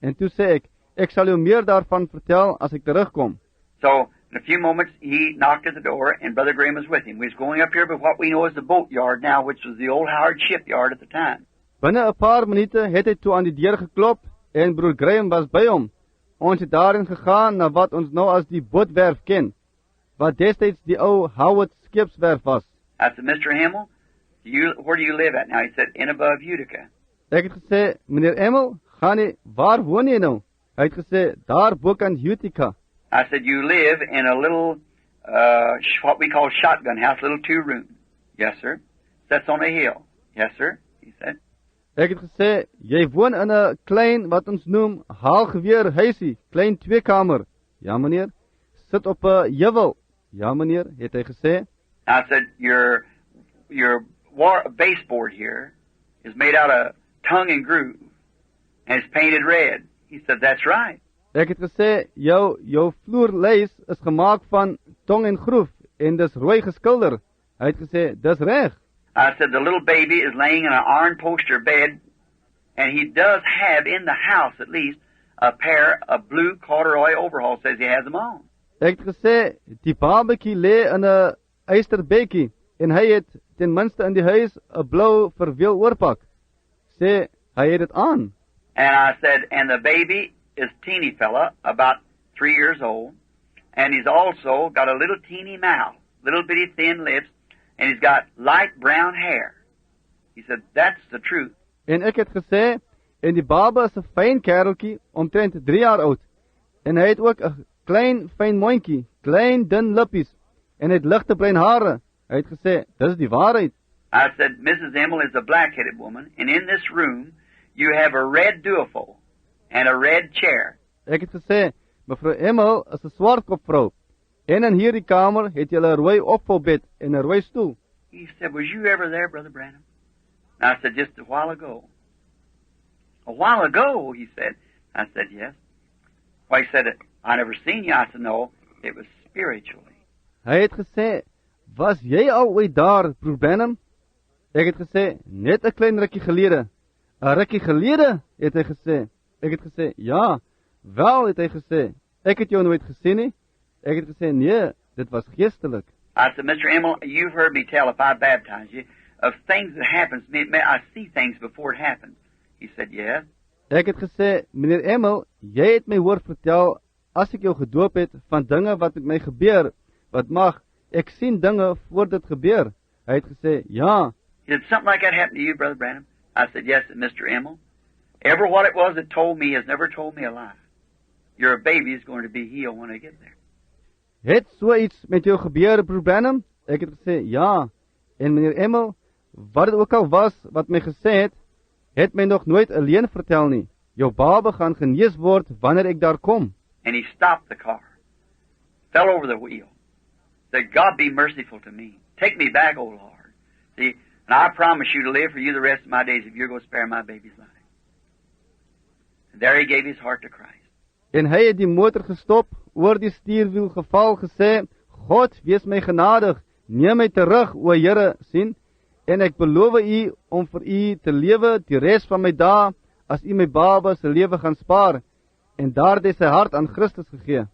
En toe sê ek sal jou meer daarvan vertel as ek terugkom. So In a few moments, he knocked at the door, and Brother Graham was with him. We was going up here by what we know as the boatyard now, which was the old Howard shipyard at the time. Binne 'n paar minute het hy toe aan die deur geklop en broer Graham was by hom. Ons het daarin gegaan na wat ons nou as die bootwerf ken, wat destyds die ou Howard skeepswerf was. I said, Mr. Hamill, where do you live at now? He said, in above Utica. Ek het gesê, meneer Hamill, gaan jy, waar woon jy nou? Hy het gesê, daar bokant Utica. I said, you live in a little, what we call shotgun house, little 2-room. Yes, sir. That's on a hill. Yes, sir, he said. Ek het gesê, jy woon in 'n klein, wat ons noem, haalgeweer huisie, klein 2-kamer. Ja, meneer. Sit op 'n heuwel. Ja, meneer, het hy gesê. I said, your baseboard here is made out of tongue and groove, and it's painted red. He said, that's right. Ek het gesê, jou vloerlys is gemaak van tong en groef, en dis rooi geskilder. Hy het gesê, dis reg. I said, the little baby is laying in an iron poster bed, and he does have in the house at least a pair of blue corduroy overalls, says he has them on. Ek het gesê, die babatjie lê in 'n eysterbedjie, en hy het ten minste in die huis 'n blou verweel oorpak. Sê, hy het dit aan. And I said, and the baby is teeny fella, about 3 years old, and he's also got a little teeny mouth, little bitty thin lips, and he's got light brown hair. He said, that's the truth. En ek het gesê, en die baba is 'n fyn kereltjie, omtrent 3 jaar oud, en hy het ook 'n klein fyn mondjie, klein dun lippies, en hy het ligte bruin hare. Hy het gesê, dis die waarheid. I said, Mrs. Emmel is a black-headed woman, and in this room you have a red duofold and a red chair. Ek het gesê, mevrou Emmel is 'n swartkop vrou, en in hierdie kamer het jy 'n rooi opvoubed en 'n rooi stoel. He said, was you ever there, Brother Branham? And I said, just a while ago. A while ago, he said. I said, yes. Well, he said, I never seen you. I said, no, it was spiritually. Hy het gesê, was jy al ooit daar, broer Branham? Ek het gesê, net 'n klein rukkie gelede. 'n Rukkie gelede, het hy gesê. Ek het gesê, ja, wel, het hy gesê. Ek het jou nooit gesien nie. Ek het gesê, nee, dit was geestelik. I said, Mr. Emmel, you've heard me tell if I baptize you of things that happens to me. I see things before it happens. He said, yes. Ek het gesê, meneer Emmel, jy het my hoor vertel, as ek jou gedoop het, van dinge wat met my gebeur, wat mag, ek sien dinge voor dit gebeur. Hy het gesê, ja. Did something like that happen to you, Brother Branham? I said, yes, Mr. Emmel. Ever what it was that told me has never told me a lie. Your baby is going to be healed when I get there. Het so iets met jou gebeur, broer Branham? Ek het gesê, ja. En meneer Emmel, wat het ook al was, wat my gesê het my nog nooit alleen vertel nie. Jou baba gaan genees word, wanneer ek daar kom. And he stopped the car. Fell over the wheel. Said, God be merciful to me. Take me back, O Lord. See, and I promise you to live for you the rest of my days if you're going to spare my baby's life. And there he gave his heart to Christ. En hy het die motor gestop, oor die stuurwiel geval, gesê, God, wees my genadig, neem my terug, o Here, sien, en ek beloof u om vir u te lewe die res van my dae, as u my baba se lewe gaan spaar, en daar het hy sy hart aan Christus gegee.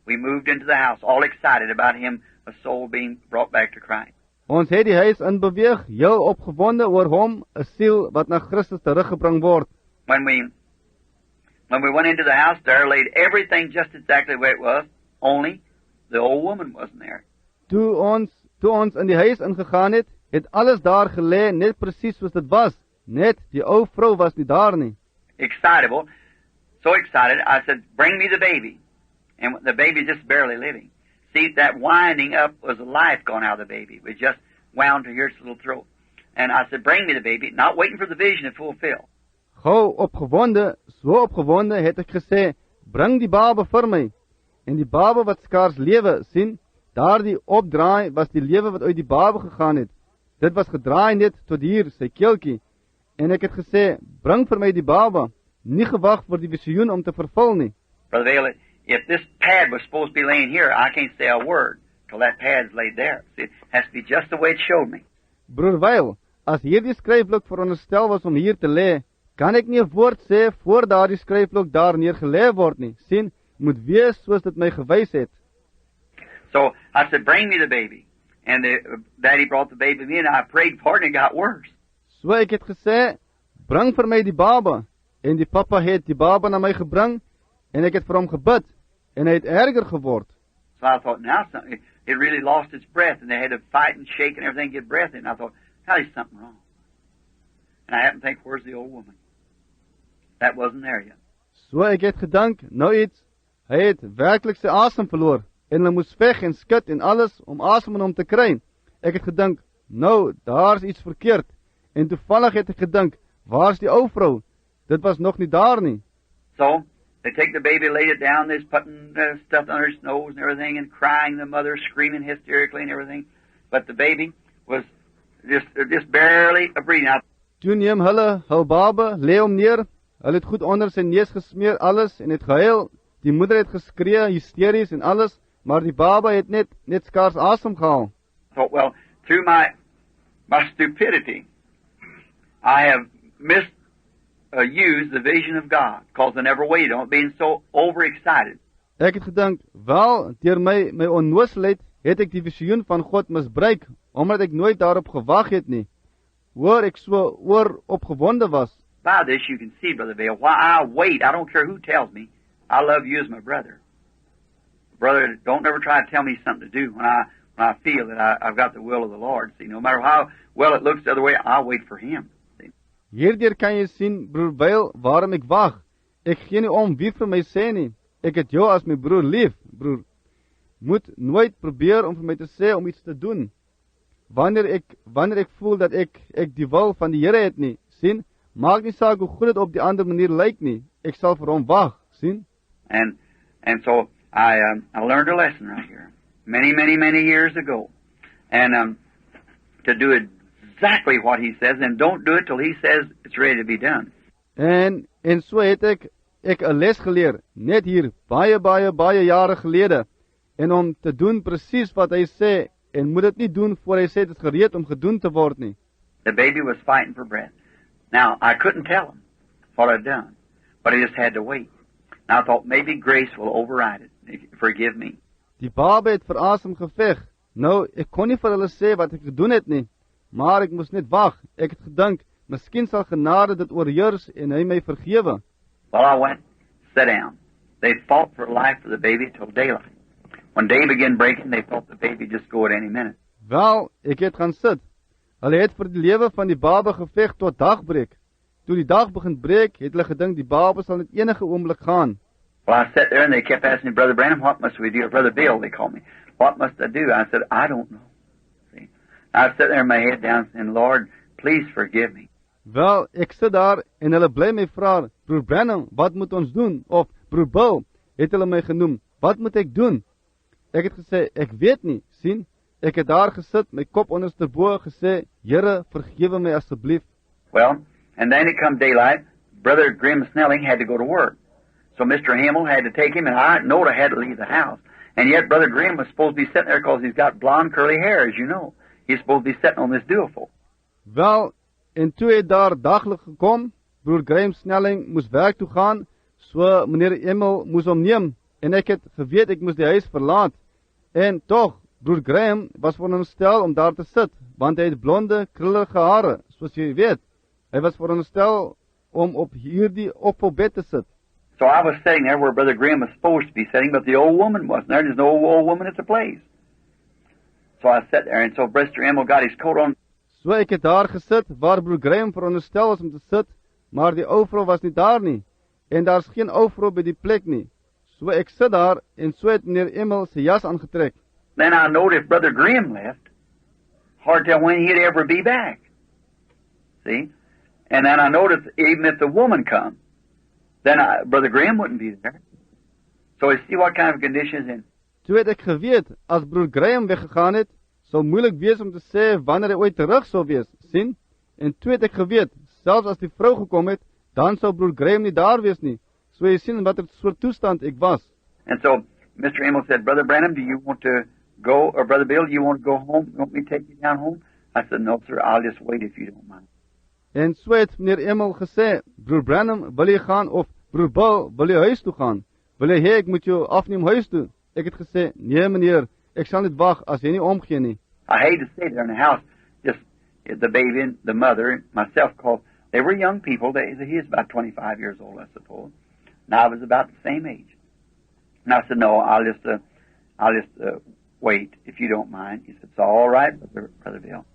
We moved into the house, all excited about him, a soul being brought back to Christ. Ons het die huis in beweeg, heel opgewonde oor hom, 'n siel wat na Christus teruggebring word. When we went into the house, there laid everything just exactly the way it was, only the old woman wasn't there. Toe ons in die huis ingegaan het alles daar gelê, net presies soos dit was. Net die ou vrou was nie daar nie. Excitable, so excited, I said, bring me the baby. And the baby just barely living. See, that winding up was the life gone out of the baby. We just wound to hear its little throat. And I said, bring me the baby, not waiting for the vision to fulfill. Gou so opgewonde het ek gesê, bring die baba vir my. En die baba wat skaars lewe, sien, daardie opdraai was die lewe wat uit die baba gegaan het. Dit was gedraai net tot hier, sy keeltjie. En ek het gesê, bring vir my die baba, nie gewag vir die visioen om te vervul nie. Brother Vale, if this pad was supposed to be laying here, I can't say a word till that pad's laid there. See, it has to be just the way it showed me. Broer Weil, as hierdie skryfblok veronderstel was om hier te lê, kan ek nie 'n woord sê voor daardie skryfblok daar neergelê word nie. Sien, moet wees soos dit my gewys het. So I said, bring me the baby. And Daddy brought the baby to me, and I prayed for it, and it got worse. So ek het gesê, bring vir my die baba. En die papa het die baba na my gebring, en ek het vir hom gebid, en hy het erger geword. So I thought, now something, it really lost its breath, and they had to fight and shake and everything to get breath in. And I thought, now there's something wrong. And I happened to think, where's the old woman? That wasn't there yet. So ek het gedink, nou iets, hy het werklik sy asem verloor, en hulle moes veg en skit en alles om asem in hom te kry. Ek het gedink, nou, daar's iets verkeerd. En toevallig het ek gedink, waar's die ou vrou? Dit was nog nie daar nie. So, they take the baby, laid it down, they're putting stuff under its nose and everything, and crying, the mother screaming hysterically and everything. But the baby was just barely breathing. Toe neem hulle hul baba, lê hom neer, hulle het goed onder sy neus gesmeer, alles, en het gehuil. Die moeder het geskree, hysteries en alles, maar die baba het net skaars asem gehaal. I thought, well, through my stupidity, I have misused the vision of God, because I never waited on it, being so overexcited. Ek het gedink, wel, deur my onnoosheid het ek die visioen van God misbruik, omdat ek nooit daarop gewag het nie. Hoor ek so opgewonde was. By this you can see, Brother Vail, why I wait. I don't care who tells me. I love you as my brother. Brother, don't ever try to tell me something to do when I feel that I've got the will of the Lord. See, no matter how well it looks the other way, I'll wait for Him. See? Hierdeur kan jy sien, broer Vail, waarom ek wag. Ek gee nie om wie vir my sê nie. Ek het jou as my broer lief, broer. Moet nooit probeer om vir my te sê om iets te doen. Wanneer ek voel dat ek die wil van die Here het nie, sien, maak nie saak hoe goed dit op die ander manier lyk nie. Ek sal vir hom wag, sien? And so I learned a lesson right here, many years ago, and to do exactly what He says, and don't do it till He says it's ready to be done. En so het ek 'n les geleer, net hier baie jare gelede, en om te doen presies wat Hy sê, en moet dit nie doen voor Hy sê dit is gereed om gedoen te word nie. The baby was fighting for breath. Now, I couldn't tell him what I'd done, but I just had to wait. Now I thought maybe grace will override it. Forgive me. Die baba het vir asem geveg. Nou, ek kon nie vir hulle sê wat ek gedoen het nie, maar ek moes net wag. Ek het gedink, miskien sal genade dit oorheers en Hy my vergewe. Well, I went, sat down. They fought for life for the baby till daylight. When day began breaking, they thought the baby just go at any minute. Wel, ek het gaan sit. Hulle het vir die lewe van die baba geveg tot dagbreek. Toe die dag begin breek, het hulle gedink die baba sal net enige oomblik gaan. Well, I sat there and they kept asking me, Brother Branham, what must we do? Or Brother Bill, they called me. What must I do? I said, I don't know. See? I sat there with my head down saying, Lord, please forgive me. Wel, ek sit daar en hulle bly my vra, Broer Branham, wat moet ons doen? Of Broer Bill, het hulle my genoem, wat moet ek doen? Ek het gesê, ek weet nie, sien? Ek het daar gesit, my kop onderstebo, gesê, Here, vergewe my asseblief. Well, and then it come daylight, Brother Grim Snelling had to go to work. So Mr. Himmel had to take him, and I knowed I had to leave the house. And yet Brother Grim was supposed to be sitting there because he's got blonde curly hair, as you know. He's supposed to be sitting on this duofold. Wel, en toe het daar daglik gekom, Broer Grim Snelling moes werk toe gaan, so meneer Himmel moes hom neem, en ek het geweet ek moes die huis verlaat. En toch, Broer Graham was veronderstel om daar te sit, want hy het blonde, krullige hare, soos jy weet. Hy was veronderstel om op hierdie opbed te sit. So I was sitting there where Brother Graham was supposed to be sitting, but the old woman wasn't there. There's no old woman at the place. So I sat there, and so Brother Emil got his coat on. So ek het daar gesit, waar Broer Graham veronderstel was om te sit, maar die ou vrou was nie daar nie, en daar's geen ou vrou by die plek nie. So ek sit daar, en so het meneer Emil sy jas aangetrek. Then I noticed if Brother Graham left, hard to tell when he'd ever be back. See? And then I noticed even if the woman come, then Brother Graham wouldn't be there. So you see what kind of condition he's in. Toe het ek geweet, as Broer Graham weggegaan het, sal moeilik wees om te sê wanneer hy ooit terug sal wees, sien? En toe het ek geweet, selfs as die vrou gekom het, dan sal Broer Graham nie daar wees nie. So jy sien wat het soort toestand ek was. And so Mr. Emil said, Brother Branham, do you want to go, or Brother Bill, do you want to go home? You want me to take you down home? I said, no, sir, I'll just wait if you don't mind. En so het meneer Emil gesê, Broer Branham, wil jy gaan, of Broer Bill, wil jy huis toe gaan? Wil jy ek moet jou afneem huis toe? Ek het gesê, nee meneer, ek sal net wag as jy nie omgee nie. I hate to stay there in the house, just the baby and the mother and myself, called. They were young people. He was about 25 years old, I suppose. And I was about the same age. And I said, no, I'll just wait, if you don't mind. He said, it's all right, Brother Bill.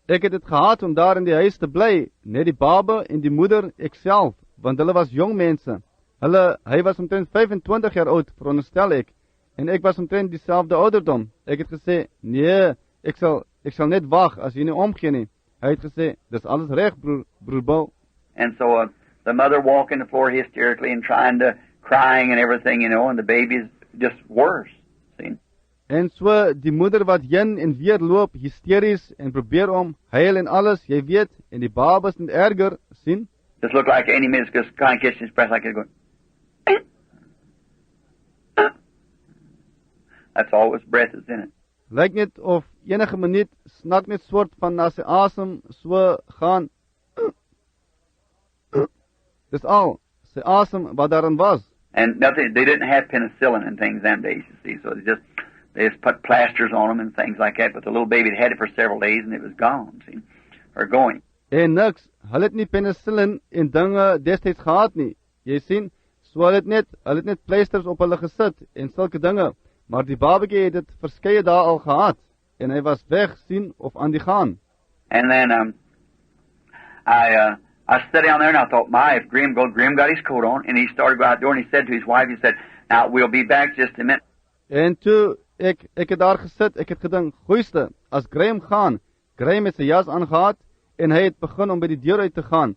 Ek het dit gehad om daar in die huis te bly, net die baba en die moeder, ek self, want hulle was jong mense. Hy was omtrent 25 jaar oud, veronderstel ek, en ek was omtrent dieselfde ouderdom. Ek het gesê, nee, ek sal net wag as jy nie omgee nie. Hy het gesê, dis alles reg, broer Bill. And so the mother walking the floor hysterically and crying and everything, and the baby's just worse, see? En so die moeder wat heen en weer loop, hysteries en probeer om, huil en alles, jy weet, en die babas net erger, sien? Just look like any minute, just kind of catching his breath like it's going. That's all his breath is in it. Lyk net of enige minuut snak net soort van na sy asem so gaan. Dis al, sy asem wat daarin was. And nothing, they didn't have penicillin and things them days, you see, so they just put plasters on them and things like that, but the little baby had it for several days and it was gone, see, or going. En niks, hulle het nie penicillin en dinge destyds gehad nie. Jy sien, so hulle het net pleisters op hulle gesit en sulke dinge, maar die babatjie het dit verskeie dae al gehad en hy was weg, sien, of aan die gaan. And then I sat down there and I thought, if Grim got his coat on, and he started to go out the door and he said to his wife, he said, now we'll be back just a minute. En toe ek het daar gesit, ek het gedink, goeiste, as Graham gaan, Graham het sy jas aangehad, en hy het begin om by die deur uit te gaan.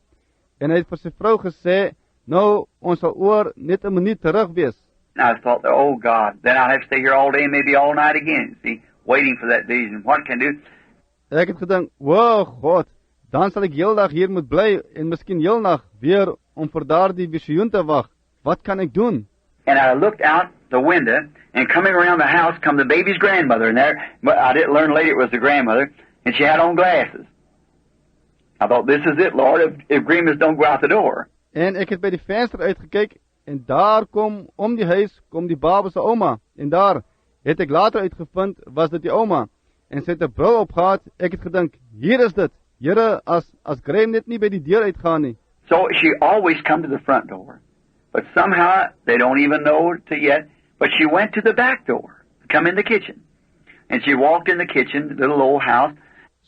En hy het vir sy vrou gesê, nou, ons sal oor net 'n minuut terug wees. And I thought, oh God, then I'll have to stay here all day and maybe all night again, see, waiting for that vision. What can I do? Ek het gedink, wow, God, dan sal ek heel dag hier moet bly, en miskien heel nag weer om vir daardie visioen te wag. Wat kan ek doen? And I looked out the window, and coming around the house come the baby's grandmother, and there, but I didn't learn later it was the grandmother, and she had on glasses. I thought, this is it, Lord, if Grimace don't go out the door. En ek het by die venster uitgekyk, en daar kom, om die huis, kom die baba se ouma, en daar het ek later uitgevind, was dit die ouma, en sy het 'n bril opgehad, ek het gedink, hier is dit, Here, as Graham net nie by die deur uitgaan nie. So she always come to the front door, but somehow, they don't even know it yet, but she went to the back door, come in the kitchen, and she walked in the kitchen, the little old house.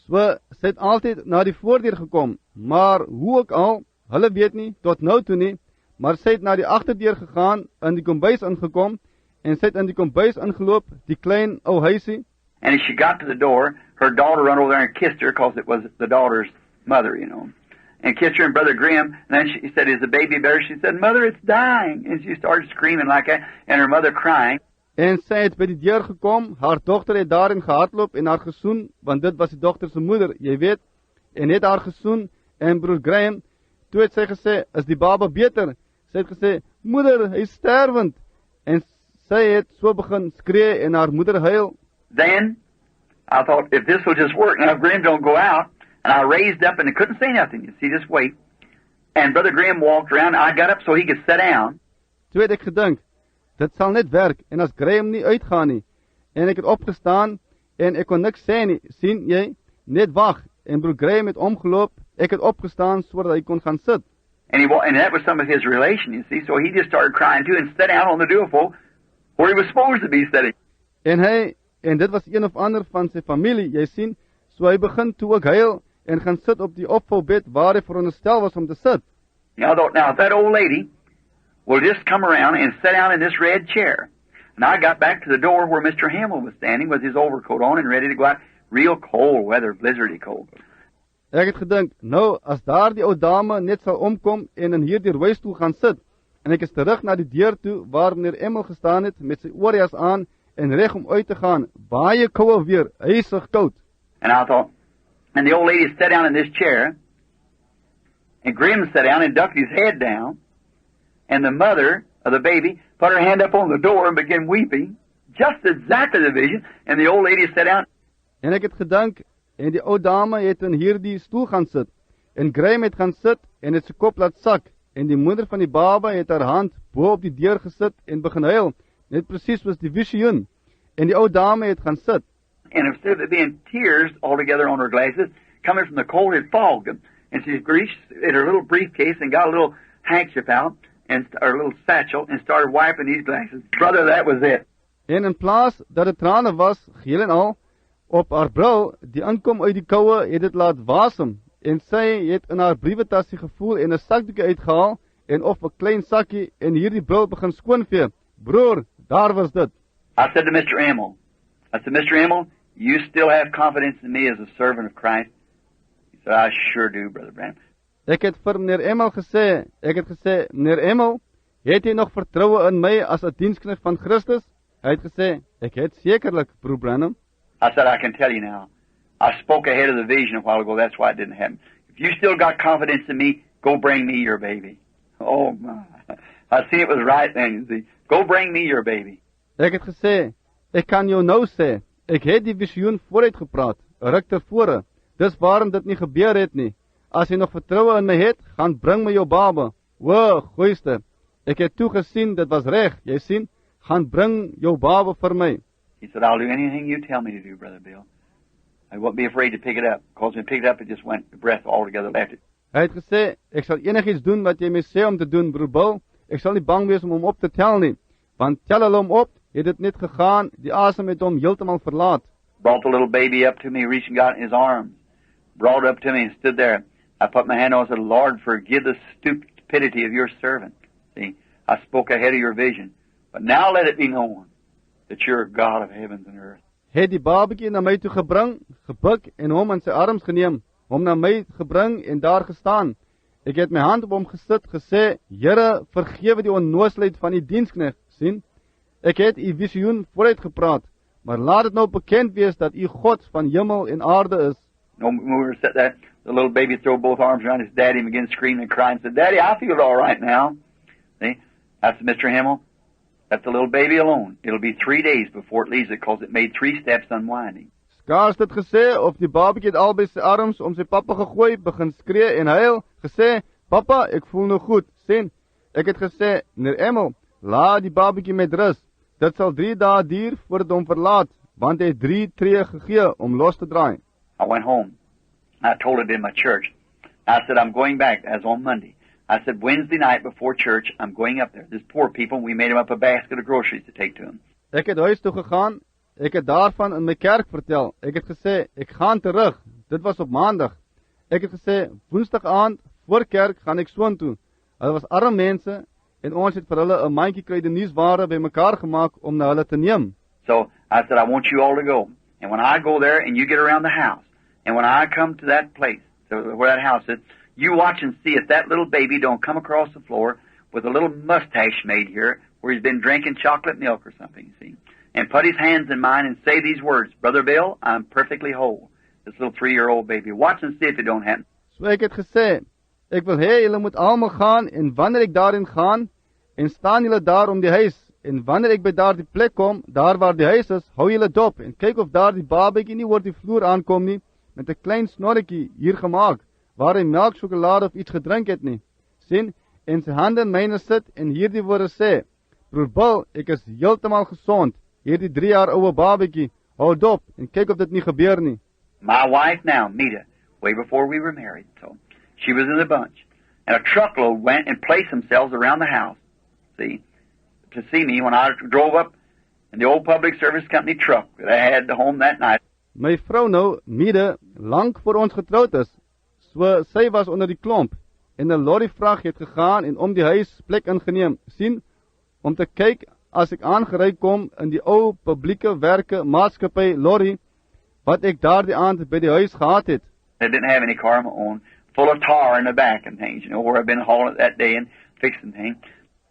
So, sy het altyd na die voordeur gekom, maar hoe ook al, hulle weet nie, tot nou toe nie, maar sy het na die agterdeur gegaan, in die kombuis ingekom, en sy het in die kombuis ingeloop, die klein ou huisie. And as she got to the door, her daughter ran over there and kissed her, because it was the daughter's mother, and kissed her and Brother Grimm, and then she said, is the baby better? She said, Mother, it's dying, and she started screaming like that, and her mother crying. En sy het by die deur gekom, haar dogter het daarin gehardloop en haar gesoen, want dit was die dogter se moeder, jy weet, en het haar gesoen, en broer Graham, toe het sy gesê, is die baba beter? Sy het gesê, moeder, hy is sterwend, en sy het so begin skree en haar moeder huil. Then, I thought, if this will just work, now if Graham don't go out, and I raised up and I couldn't say nothing, you see, just wait, and Brother Graham walked around, I got up so he could sit down. Toe het ek gedink, dit sal net werk, en as Graham nie uitgaan nie, en ek het opgestaan, en ek kon niks sê nie, sien jy, net wag, en broer Graham het omgeloop, ek het opgestaan, sodat hy kon gaan sit. And that was some of his relation, you see, so he just started crying too, and sat down on the doorpost, where he was supposed to be sitting. En dit was een of ander van sy familie, jy sien, so hy begin toe ook huil, en gaan sit op die opvouwbed, waar hy veronderstel was om te sit. I thought, now, if that old lady will just come around and sit down in this red chair. And I got back to the door where Mr. Hamill was standing with his overcoat on and ready to go out. Real cold weather, blizzardy cold. Ek het gedink, nou, as daar die ou dame net sal omkom en in hierdie rooistoel gaan sit, en ek is terug na die deur toe, waar meneer Hamill gestaan het, met sy oorjas aan, en reg om uit te gaan, baie koue weer, ysig koud. And I thought, and the old lady sat down in this chair, and Grimm sat down and ducked his head down, and the mother of the baby put her hand up on the door and began weeping, just exactly the vision, and the old lady sat down. En ek het gedink, en die ou dame het in hierdie stoel gaan sit, en Graham het gaan sit, en het sy kop laat sak, en die moeder van die baba het haar hand bo op die deur gesit, en begin huil, net precies was die visioen, En die ou dame het gaan sit. And instead of it being tears altogether on her glasses, coming from the cold, it fogged them. And she reached in her little briefcase and got a little handkerchief out, and or a little satchel, and started wiping these glasses. Brother, that was it. En in plaas dat het trane was, geheel en al, op haar bril, die inkom uit die koue, het het laat wasem. En sy het in haar briewetassie gevoel en 'n sakdoekie uitgehaal, en of 'n klein sakkie, en hierdie bril begin skoonvee. Broer, daar was dit. I said to Mr. Emmel, Mr. Emmel, you still have confidence in me as a servant of Christ? He said, I sure do, Brother Branham. Ek het vir meneer Emmel gesê, meneer Emmel, het jy nog vertroue in my as 'n diensknegt van Christus? Hy het gesê, ek het sekerlik, broer Branham. I said, I can tell you now. I spoke ahead of the vision a while ago, that's why it didn't happen. If you still got confidence in me, go bring me your baby. Oh my. I see it was right then, you see. Go bring me your baby. Ek het gesê, ek kan jou nou sê, ek het die visioen vooruit gepraat, 'n ruk tevore. Dis waarom dit nie gebeur het nie. As jy nog vertroue in my het, gaan bring my jou baba. O, goeiste, ek het toe gesien, dit was reg, jy sien, gaan bring jou baba vir my. He said, I'll do anything you tell me to do, Brother Bill. I won't be afraid to pick it up, because when I picked it up, it just went, the breath altogether left it. Hy het gesê, ek sal enigiets doen wat jy my sê om te doen, broer Bill. Ek sal nie bang wees om hom op te tel nie, want tel hulle hom op, het dit net gegaan, die asem het hom heeltemal verlaat. Brought the little baby up to me, reached and got in his arms. Brought it up to me and stood there. I put my hand on it and said, Lord, forgive the stupidity of your servant. See, I spoke ahead of your vision. But now let it be known that you're a God of heavens and earth. Het die babatjie na my toe gebring, gebuk en hom in sy arms geneem, hom na my gebring en daar gestaan. Ek het my hand op hom gesit, gesê, Here, vergewe die onnoosheid van die diensknegt, sien? Ek het u visioen vooruit gepraat, maar laat het nou bekend wees dat u God van hemel en aarde is. No, when we were sitting there, the little baby threw both arms around his daddy and began screaming and crying and said, Daddy, I feel all right now. See? I said, Mr. Himmel, let the little baby alone. It'll be 3 days before it leaves it, because it made 3 steps unwinding. Skaars dit gesê, of die babatjie het albei sy arms om sy pappa gegooi, begin skree en huil, gesê, Papa, ek voel nou goed, sien? Ek het gesê, meneer Emmel, laat die babatjie met rus. Dit sal 3 dae duur voordat hom verlaat, want hy het 3 tree gegee om los te draai. I went home. I told it in my church. I said, I'm going back as on Monday. I said, Wednesday night before church, I'm going up there. There's poor people, we made them up a basket of groceries to take to them. Ek het huis toe gegaan, ek het daarvan in my kerk vertel. Ek het gesê, ek gaan terug. Dit was op maandag. Ek het gesê, woensdag aand, voor kerk, gaan ek soontoe. Hulle was arme mense, en ons het vir hulle 'n mandjie kruideniersware bymekaar gemaak om na hulle te neem. So I said, I want you all to go. And when I go there and you get around the house, and when I come to that place, where that house is, you watch and see if that little baby don't come across the floor with a little mustache made here where he's been drinking chocolate milk or something, you see, and put his hands in mine and say these words, Brother Bill, I'm perfectly whole. This little 3-year-old baby. Watch and see if it don't happen. So ek het gesê, ek wil hê julle moet almal gaan, en wanneer ek daarin gaan, en staan julle daar om die huis, en wanneer ek by daar die plek kom, daar waar die huis is, hou julle dop, en kyk of daar die babatjie nie oor die vloer aankom nie, met 'n klein snorretjie hier gemaak, waar hy melk, sjokolade of iets gedrink het nie. Sien, en sy hande in myne sit, en hierdie woorde sê, Broer Bill, ek is heeltemal gesond, hierdie 3 jaar ouwe babatjie, hou dop, en kyk of dit nie gebeur nie. My wife now, Mita, way before we were married, so she was in the bunch, and a truckload went and placed themselves around the house, see, to see me when I drove up in the old public service company truck that I had home that night. My vrou nou, Mide, lang voor ons getrouwd is, so sy was onder die klomp, en 'n lorryvrag het gegaan en om die huis plek ingeneem, sien, om te kyk as ek aangery kom in die ou publieke werke maatskappy lorry, wat ek daar die aand by die huis gehad het. I didn't have any car of my own, full of tar in the back and things, you know, where I've been hauling it that day and fixing things.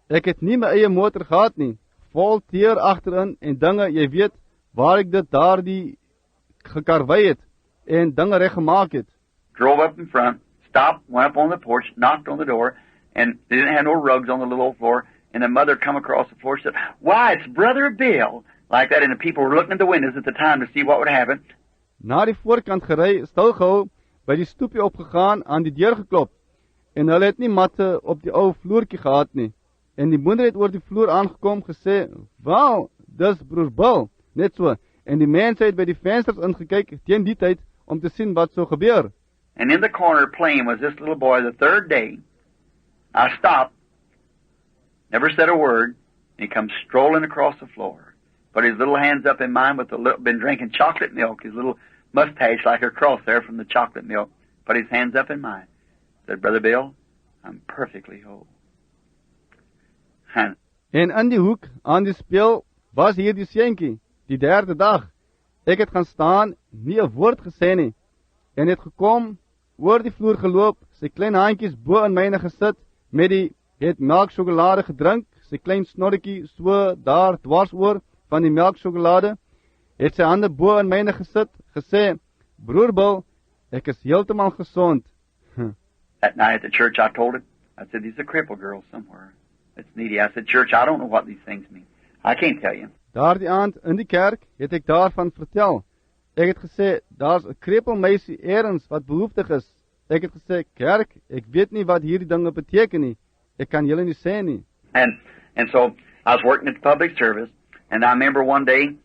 Ek het nie my eie motor gehad nie, vol teer achterin en dinge, jy weet, waar ek dit daar die gekarwei het, en dinge recht gemaakt het. Drove up in front, stopped, went up on the porch, knocked on the door, and they didn't have no rugs on the little old floor, and the mother come across the floor and said, Why, it's Brother Bill, like that, and the people were looking at the windows at the time to see what would happen. Na die voorkant gerei, stilgehou, by die stoepie opgegaan, aan die deur geklop, en hulle het nie matte op die ou vloertjie gehad nie, en die moeder het oor die vloer aangekom, gesê, Wel, dis broer Bill, Net so. En die mense het by die vensters ingekyk teen die tyd om te sien wat sou gebeur. And in the corner playing was this little boy the third day. I stopped, never said a word, and he comes strolling across the floor. Put his little hands up in mine with been drinking chocolate milk, his little mustache like a cross there from the chocolate milk. Put his hands up in mine. Said, Brother Bill, I'm perfectly whole. En in die hoek aan die speel was hier die seentjie, die derde dag. Ek het gaan staan, nie 'n woord gesê nie, en het gekom, oor die vloer geloop, sy klein handjies bo in myne gesit, het melksjokolade gedrink, sy klein snorretjie so daar dwars oor van die melksjokolade, het sy hande bo in myne gesit, gesê, Broer Bill, ek is heeltemal gesond. That night at the church I told it, I said, there's a crippled girl somewhere. It's needy. I said, church, I don't know what these things mean. I can't tell you. Daardie aand in die kerk het ek daarvan vertel. Ek het gesê, daar's 'n krepelmeisie eers wat behoeftig is. Ek het gesê, kerk, ek weet nie wat hierdie dinge beteken nie. Ek kan julle nie sê nie. And so I was working at the public service, and I remember one day,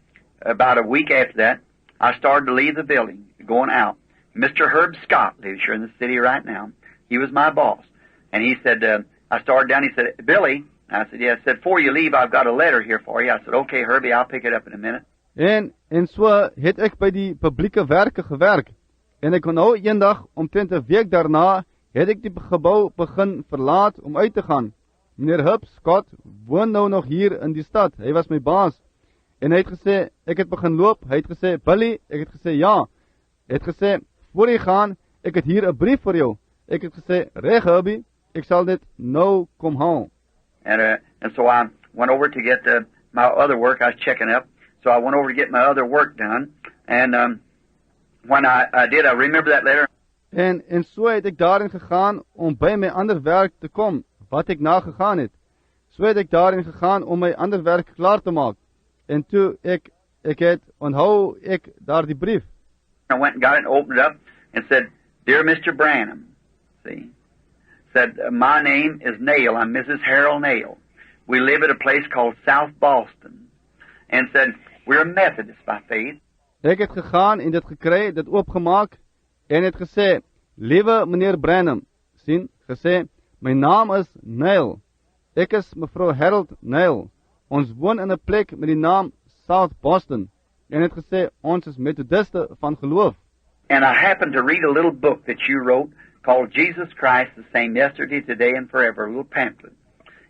about a week after that, I started to leave the building, going out. Mr. Herb Scott lives here in the city right now. He was my boss. And he said, I started down, he said, Billy, I said, yeah, I said, before you leave, I've got a letter here for you. I said, okay, Herbie, I'll pick it up in a minute. En so het ek by die publieke werke gewerk. En ek onthou eendag, omtrent 'n week daarna, het ek die gebou begin verlaat om uit te gaan. Meneer Herb Scott woon nou nog hier in die stad. Hy was my baas. En hy het gesê, ek het begin loop. Hy het gesê, Billy, ek het gesê, ja. Hy het gesê, voor jy gaan, ek het hier 'n brief vir jou. Ek het gesê, reg Herbie, ek sal dit nou kom haal. And so I went over to get my other work. I was checking up. So I went over to get my other work done. And when I did, I remember that letter. En so het ek daarin gegaan om by my ander werk te kom, wat ek nagegaan het. So het ek daarin gegaan om my ander werk klaar te maak. En toe ek het onthou ek daar die brief. I went and got it and opened it up and said, Dear Mr. Branham, see, said, my name is Nail. I'm Mrs. Harold Nail. We live at a place called South Boston. And said, we're Methodists by faith. Ek het gegaan en dit gekry, dit oopgemaak, en het gesê, liewe meneer Branham, sien, gesê, my naam is Nail. Ek is mevrou Harold Nail. Ons woon in 'n plek met die naam South Boston. En het gesê, ons is Methodiste van geloof. And I happened to read a little book that you wrote called Jesus Christ the Same Yesterday, Today, and Forever, a little pamphlet.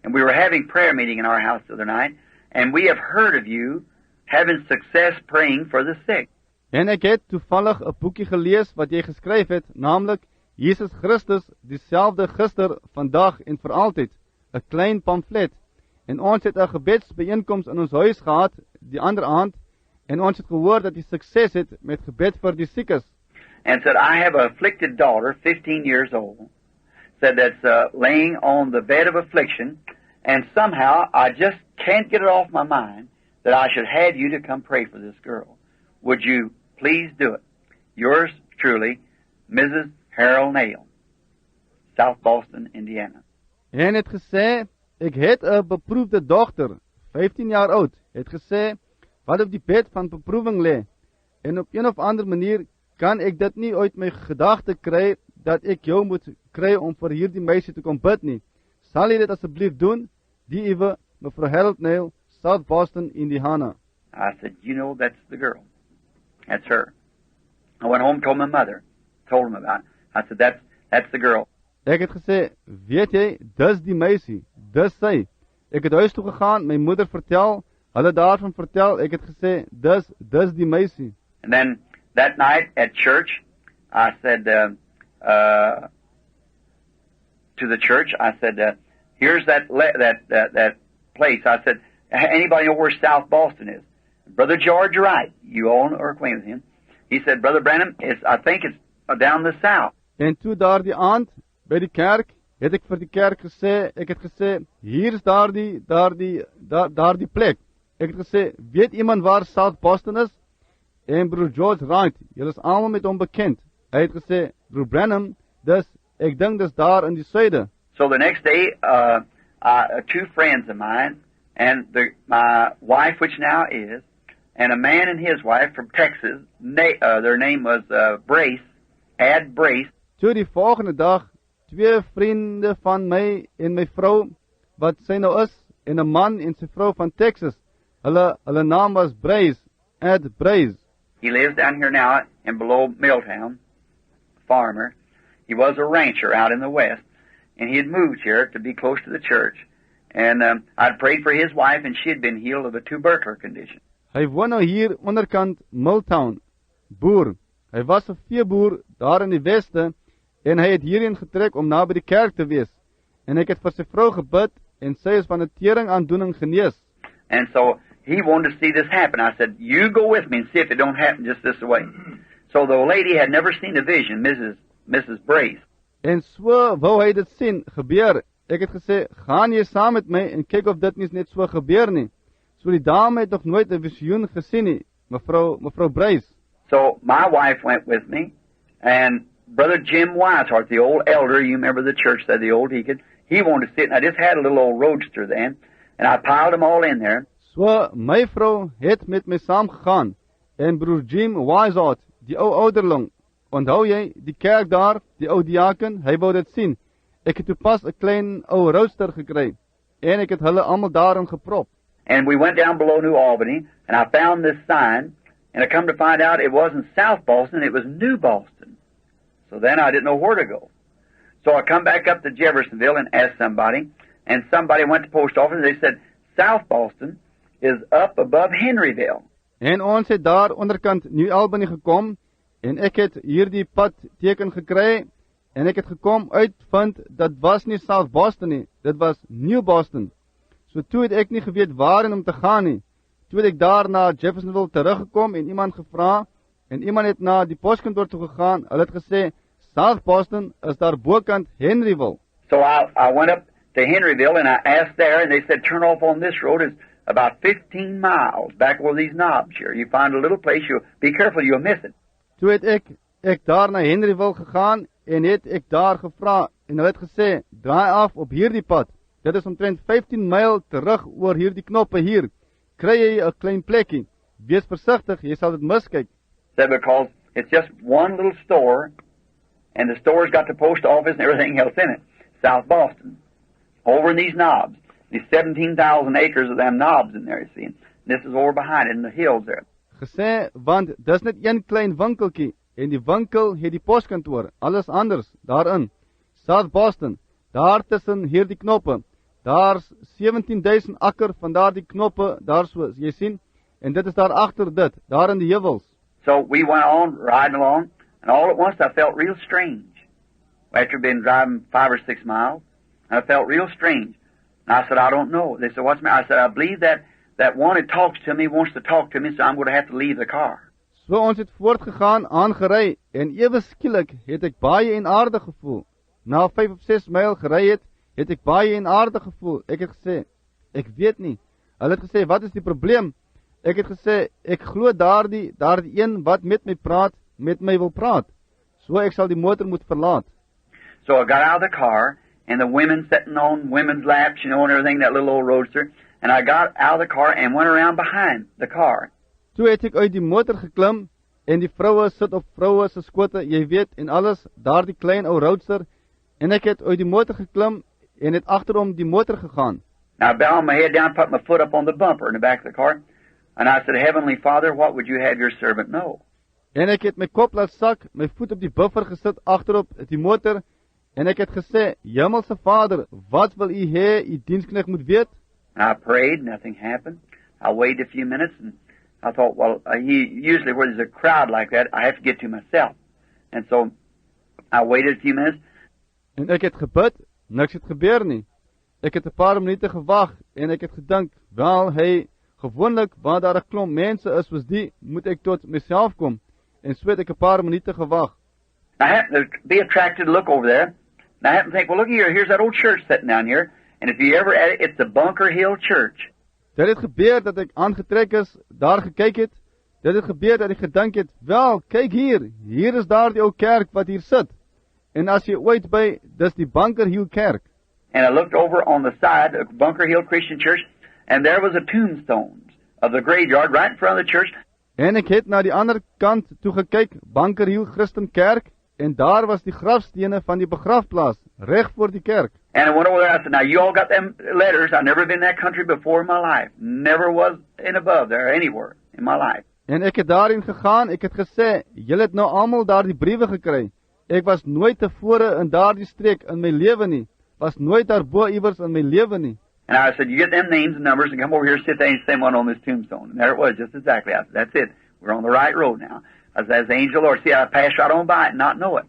And we were having prayer meeting in our house the other night, and we have heard of you having success praying for the sick. En ek het toevallig 'n boekie gelees wat jy geskryf het, naamlik Jesus Christus, dieselfde gister, vandag en vir altyd, 'n klein pamflet. En ons het 'n gebedsbijeenkoms in ons huis gehad die ander aand, en ons het gehoor dat jy sukses het met gebed vir die siekes. And said, I have an afflicted daughter, 15 years old, said that's laying on the bed of affliction, and somehow I just can't get it off my mind that I should have you to come pray for this girl. Would you please do it? Yours truly, Mrs. Harold Nail, South Boston, Indiana. En het gesê, ek het 'n beproefde dogter, 15 jaar oud, het gesê, wat op die bed van beproewing lê, en op een of ander manier kan ek dit nie uit my gedagte kry, dat ek jou moet kry om vir hierdie meisie te kom bid nie. Sal jy dit asseblief doen? Die ewe, mevrou Harold Nail, South Boston, Indiana. I said, you know, that's the girl. That's her. I went home, told my mother, told him about it. I said, that's the girl. Ek het gesê, weet jy, dis die meisie, dis sy. Ek het huis toe gegaan, my moeder vertel, hulle daarvan vertel, ek het gesê, dis die meisie. And then that night at church, I said to the church, I said, here's that place. I said, anybody know where South Boston is? Brother George Wright, you all are acquainted with him. He said, Brother Branham, I think it's down the south. En toe daar die aand, by die kerk, het ek vir die kerk gesê, ek het gesê, hier is daar die plek. Ek het gesê, weet iemand waar South Boston is? En broer George Wright, julle is allemaal met hom bekend. Hy het gesê, broer Branham, ek dink dis daar in die suide. So the next day, two friends of mine, and my wife, which now is, and a man and his wife from Texas, their name was Brace, Ad Brace. Toe die volgende dag, 2 vriende van my en my vrou, wat sy nou is, en 'n man en sy vrou van Texas. Hulle naam was Brace, Ad Brace. He lives down here now in below Milltown, farmer. He was a rancher out in the west, and he had moved here to be close to the church. And I'd prayed for his wife, and she had been healed of a tubercular condition. Hy woon nou hier onderkant Milltown, boer. Hy was 'n veeboer daar in die weste, en hy het hierheen getrek om naby die kerk te wees. En ek het vir sy vrou gebid, en sy is van 'n teringaandoening genees. And so he wanted to see this happen. I said, you go with me and see if it don't happen just this way. So the lady had never seen a vision, Mrs. Brace. En so wou hy dit sien, gebeur. Ek het gesê, gaan jy saam met my en kyk of dit nie net so gebeur nie. So die dame het nog nooit 'n visioen gesien nie, mevrou Brace. So my wife went with me, and Brother Jim Weishart, the old elder, you remember the church there, the old deacon, he wanted to sit, and I just had a little old roadster then, and I piled them all in there. So my vrou het met my saamgegaan, en broer Jim Weishart, die ou ouderling, onthou jy, die kerk daar, die ou diaken, hy wou dit sien. Ek het toe pas 'n klein ou roadster gekry, en ek het hulle almal daarin geprop. And we went down below New Albany, and I found this sign, and I come to find out it wasn't South Boston, it was New Boston. So then I didn't know where to go. So I come back up to Jeffersonville and asked somebody, and somebody went to the post office, and they said, South Boston is up above Henryville. En ons het daar onderkant New Albany gekom, en ek het hierdie pad teken gekry, en ek het gekom uitvind, dat was nie South Boston nie, dit was New Boston. So toe het ek nie geweet waarin om te gaan nie. Toe het ek daar na Jeffersonville teruggekom en iemand gevra, en iemand het na die poskantoor toe gegaan, hulle het gesê, South Boston is daar bokant Henryville. So I went up to Henryville and I asked there, and they said, turn off on this road, it's about 15 miles back over these knobs here. You find a little place, be careful, you'll miss it. Toe het ek daar na Henryville gegaan, en het ek daar gevra, en hulle het gesê, draai af op hierdie pad. Dit is omtrent 15 myl terug oor hierdie knoppe hier. Kry jy 'n klein plekkie. Wees versigtig, jy sal dit miskyk. Said because it's just one little store, and the store's got the post office and everything else in it. South Boston. Over in these knobs. These 17,000 acres of them knobs in there, you see. And this is over behind it in the hills there. Gesê, want dis net een klein winkeltjie, en die winkel het die poskantoor, alles anders, daarin. South Boston, daar tussen hierdie knoppe, daar's 17,000 akker van daar die knoppe, daar soos, jy sien, en dit is daar agter dit, daar in die heuwels. So we went on, riding along, and all at once I felt real strange. After being driving 5 or 6 miles, I felt real strange. And I said, I don't know. They said, what's the matter? I said, I believe that one that talks to me wants to talk to me, so I'm going to have to leave the car. So ons het voortgegaan, aangery, en ewe skielik het ek baie en aardig gevoel. Na 5 of 6 myl gery het ek baie en aardig gevoel. Ek het gesê, ek weet nie. Hulle het gesê, wat is die probleem? Ek het gesê, ek glo daardie een wat met my wil praat. So ek sal die motor moet verlaat. So I got out of the car, and the women sitting on women's laps, you know, and everything, that little old roadster, and I got out of the car and went around behind the car. Toe het ek uit die motor geklim, en die vroue sit op vroue se skote, jy weet, en alles, daar die klein ou roadster, en ek het uit die motor geklim, en het achterom die motor gegaan. Now I bowed my head down, put my foot up on the bumper in the back of the car, and I said, Heavenly Father, what would you have your servant know? En ek het my kop laat sak, my voet op die buffer gesit, achterop die motor, en ek het gesê, Hemelse Vader, wat wil u hê, u diensknegt moet weet? I prayed, nothing happened. I waited a few minutes, and I thought, well, usually where there's a crowd like that, I have to get to myself. And so I waited a few minutes. En ek het gebid, niks het gebeur nie. Ek het 'n paar minute gewag, en ek het gedink, wel, gewoonlik, waar daar 'n klomp mense is soos die, moet ek tot myself kom. En so het ek 'n paar minute gewag. I happened to be attracted to look over there, and I happened to think, well, look here, here's that old church sitting down here, and if you ever at it, it's the Bunker Hill Church. Dit het gebeur dat ek aangetrek is, daar gekyk het. Dit het gebeur dat ek gedink het, wel, kyk hier is daar die ou kerk wat hier sit. En as jy ooit by, dis die Bunker Hill Kerk. And I looked over on the side of Bunker Hill Christian Church, and there was a tombstone of the graveyard right in front of the church. En ek het na die ander kant toe gekyk, Bunker Hill Christen Kerk, en daar was die grafstene van die begrafplaas, reg voor die kerk. And I went over there, I said, now you all got them letters. I've never been in that country before in my life. Never was in above there anywhere in my life. En ek het daarin gegaan, ek het gesê, julle het nou almal daar die briewe gekry. Ek was nooit tevore in daardie streek in my lewe nie, was nooit daarbo iewers in my lewe nie. And I said, you get them names and numbers and come over here and sit there and say one on this tombstone. And there it was, just exactly. I said, that's it. We're on the right road now. I said, that's the angel of the Lord. See, I passed right on by it and not know it.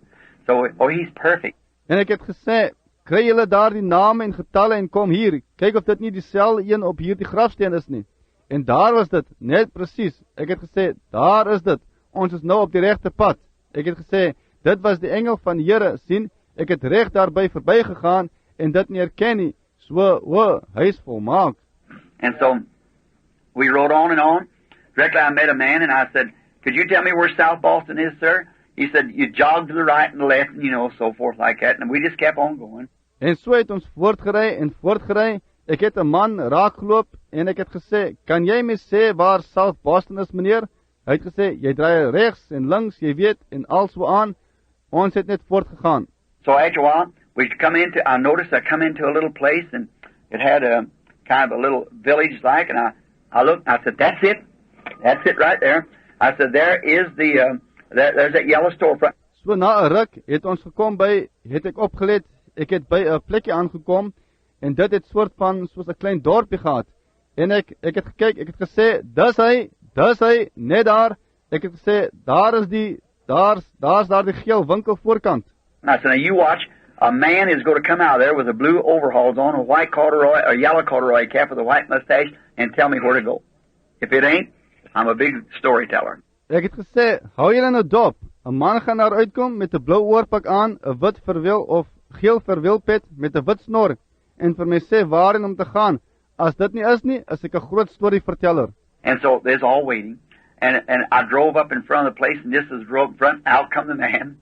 So, he's perfect. En ek het gesê, kry julle daar die name en getalle en kom hier, kyk of dit nie dieselfde een op hierdie grafsteen is nie. En daar was dit, net presies. Ek het gesê, daar is dit, ons is nou op die regte pad. Ek het gesê, dit was die engel van die Here, sien, ek het reg daarby verby gegaan en dit nie herken nie. So, hy is volmaak. And so, we rode on and on. Directly I met a man and I said, could you tell me where South Boston is, sir? He said, you jog to the right and the left and, so forth like that. And we just kept on going. En so het ons voortgery. Ek het 'n man raakgeloop en ek het gesê, kan jy my sê waar South Boston is, meneer? Hy het gesê, jy draai regs en links, jy weet, en al so aan. Ons het net voortgegaan. So after a while, I noticed I come into a little place and it had a kind of a little village like, and I looked and I said, that's it right there. I said, there is there's that yellow storefront. So na 'n ruk het ons gekom by, het ek opgelet, ek het by 'n plekkie aangekom, en dit het soort van soos 'n klein dorpie gehad. En ek het gekyk, ek het gesê, dis hy, net daar. Ek het gesê, daar's daar die geel winkel voorkant. And I said, now you watch, a man is going to come out there with a blue overalls on, a white corduroy, or yellow corduroy cap with a white mustache, and tell me where to go. If it ain't, I'm a big storyteller. Ek het gesê, hou julle nou dop. 'n Man gaan daar uitkom met 'n blou oorpak aan, 'n wit verwil of geel verwilpet met 'n wit snor, en vir my sê waarheen om te gaan. As dit nie is nie, is ek 'n groot storieverteller. And so there's all waiting, and I drove up in front of the place, and just as I drove in front, out come the man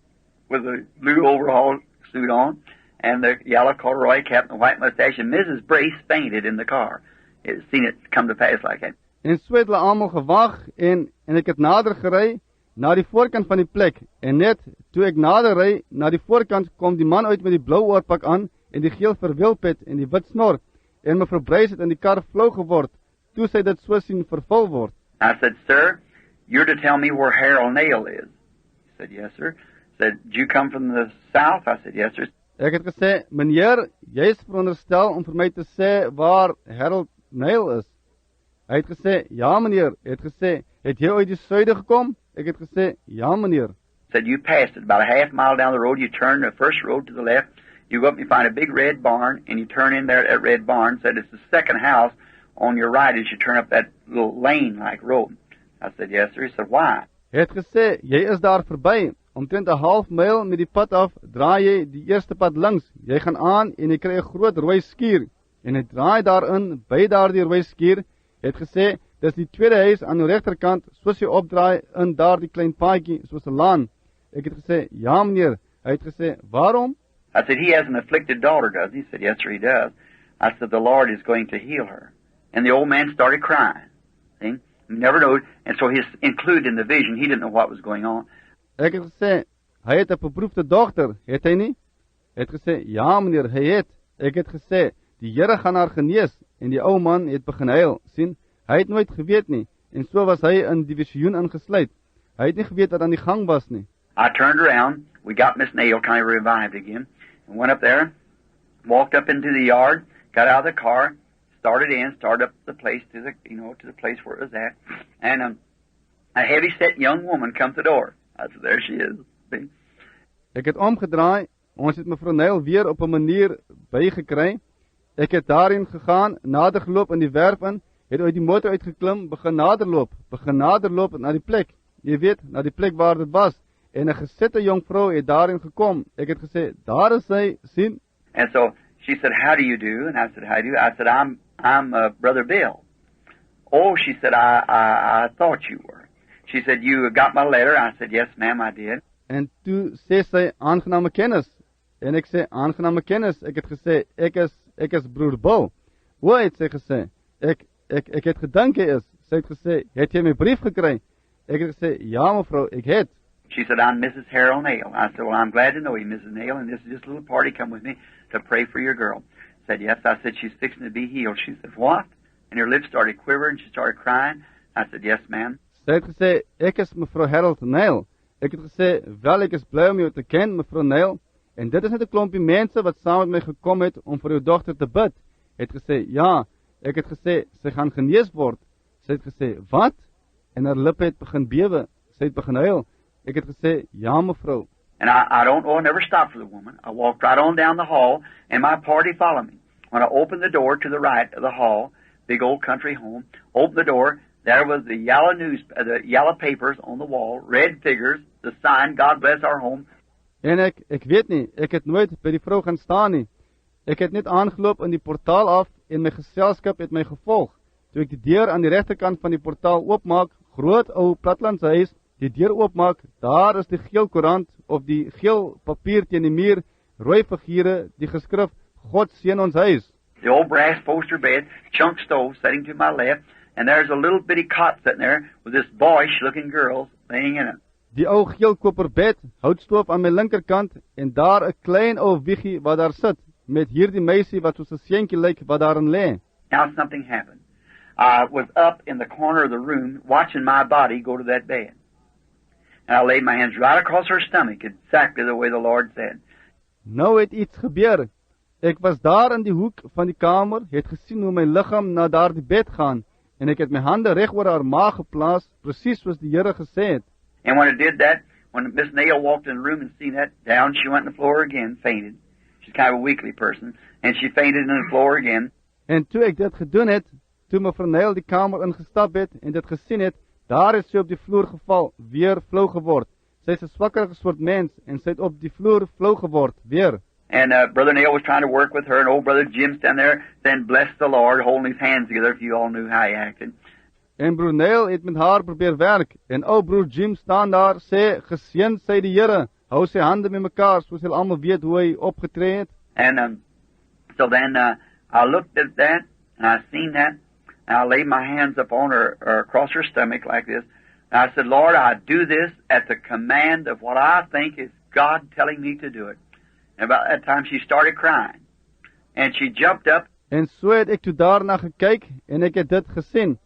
with the blue overall suit on, and the yellow corduroy cap and the white mustache, and Mrs. Brace fainted in the car. It seen it come to pass like that. En so het hulle almal gewag, en ek het nader gery, na die voorkant van die plek, en net, toe ek nader ry, na die voorkant, kom die man uit met die blou oorpak aan, en die geel verwilpet, en die wit snor, en mevrou Brace het in die kar flou geword, toe sy dit so sien vervul word. I said, sir, you're to tell me where Harold Nail is. He said, yes, sir. I said, did you come from the south? I said, yes, sir. Ek het gesê, meneer, jy is veronderstel om vir my te sê waar Harold Nail is. Hy het gesê, ja meneer. Hy het gesê, het jy uit die suide gekom? Ek het gesê, ja meneer. Said, you passed it about a half mile down the road, you turn the first road to the left, you go up and you find a big red barn, and you turn in there at that red barn. Said, it's the second house on your right as you turn up that little lane-like road. I said, yes, sir. He said, why? Hy het gesê, jy is daar verby. Omtrent 'n half myl met die pad af, draai jy die eerste pad links. Jy gaan aan en jy kry 'n groot rooi skuur. En hy draai daarin, by daardie rooi skuur. Hy het gesê, dis die tweede huis aan die regterkant, soos jy opdraai in daardie klein paadjie, soos 'n laan. Ek het gesê, ja meneer. Hy het gesê, waarom? I said, he has an afflicted daughter, does he? He said, yes, sir, he does. I said, the Lord is going to heal her. And the old man started crying. See? He never knew. And so he's included in the vision. He didn't know what was going on. Ek het gesê, hy het 'n beproefde dogter, het hy nie? Hy het gesê, ja meneer, hy het. Ek het gesê, die Here gaan haar genees. En die ou man het begin huil. Sien, hy het nooit geweet nie. En so was hy in die visioen ingesluit. Hy het nie geweet wat aan die gang was nie. I turned around. We got Miss Nail kind of revived again. And went up there, walked up into the yard, got out of the car, started up the place to the place where it was at. And a heavy-set young woman come to the door. I said, there she is. See? Ek het omgedraai. Ons het mevrou Nail weer op 'n manier bygekry. Ek het daarin gegaan, nader geloop in die werf in, het uit die motor uitgeklim, begin naderloop na die plek. Jy weet, na die plek waar dit was. En 'n gesette jong vrou het daarin gekom. Ek het gesê, daar is sy, sien. And so she said, how do you do? And I said, how do you? I said, I'm Brother Bill. Oh, she said, I thought you were. She said, you got my letter? I said, yes, ma'am, I did. En toe sê sy, aangename kennis. En ek sê, aangename kennis. Ek het gesê, ek is broer Bill. O, het sy gesê, ek het gedink hy is, Sy het gesê, het jy my brief gekry? Ek het gesê, ja mevrou, ek het. She said, I'm Mrs. Harold Nail. I said, well, I'm glad to know you, Mrs. Nail, and this is just a little party. Come with me to pray for your girl. Said, yes. I said, she's fixing to be healed. She said, what? And her lips started quivering. She started crying. I said, yes, ma'am. Sy het gesê, ek is mevrou Harold Nail. Ek het gesê, wel, ek is bly om jou te ken, mevrou Nail. En dit is net 'n klompie mense wat saam met my gekom het om vir jou dogter te bid. Het gesê, ja. Ek het gesê, sy gaan genees word. Sy het gesê, wat? En haar lippe het begin bewe. Sy het begin huil. Ek het gesê, ja mevrou. And I don't know, I never stopped for the woman. I walked right on down the hall, and my party followed me. When I opened the door to the right of the hall, big old country home, opened the door, there was the yellow papers on the wall, red figures, the sign, God bless our home. En ek weet nie, ek het nooit by die vrou gaan staan nie. Ek het net aangeloop in die portaal af en my geselskap het my gevolg. Toe ek die deur aan die regterkant van die portaal oopmaak, groot ou platlandse huis, die deur oopmaak, daar is die geel koerant of die geel papier teen die muur, rooi figure, die geskrif, God seën ons huis. The old brass poster bed, chunk stove sitting to my left, and there's a little bitty cot sitting there with this boyish-looking girl laying in it. Die ou geel koper bed, houtstoof aan my linkerkant, en daar 'n klein ou wiegie wat daar sit, met hierdie meisie wat soos 'n seentjie lyk wat daarin lê. Now something happened. I was up in the corner of the room watching my body go to that bed. And I laid my hands right across her stomach, exactly the way the Lord said. Nou het iets gebeur. Ek was daar in die hoek van die kamer, het gesien hoe my liggaam na daardie bed gaan, en ek het my hande reg oor haar maag geplaas, presies soos die Here gesê het. And when I did that, when Miss Nail walked in the room and seen that, down she went on the floor again, fainted. She's kind of a weakly person, and she fainted on the floor again. En toe ek dit gedoen het, toe mevrou Nail die kamer ingestap het en dit gesien het, daar is sy op die vloer geval, weer flou geword. Sy is 'n swakkerige soort mens en sy het op die vloer flou geword, weer. And Brother Nail was trying to work with her, and old Brother Jim standing there saying, bless the Lord, holding his hands together, if you all knew how he acted. En broer Nail het met haar probeer werk, en ou broer Jim staan daar, sê, geseën sy die Here, hou sy hande met mekaar, soos hulle almal weet hoe hy opgetree het. And so then I looked at that, and I seen that, and I laid my hands upon her, or across her stomach like this, and I said, Lord, I do this at the command of what I think is God telling me to do it. And about that time she started crying, and she jumped up. En so het ek toe daarna gekyk, en ek het dit gesien,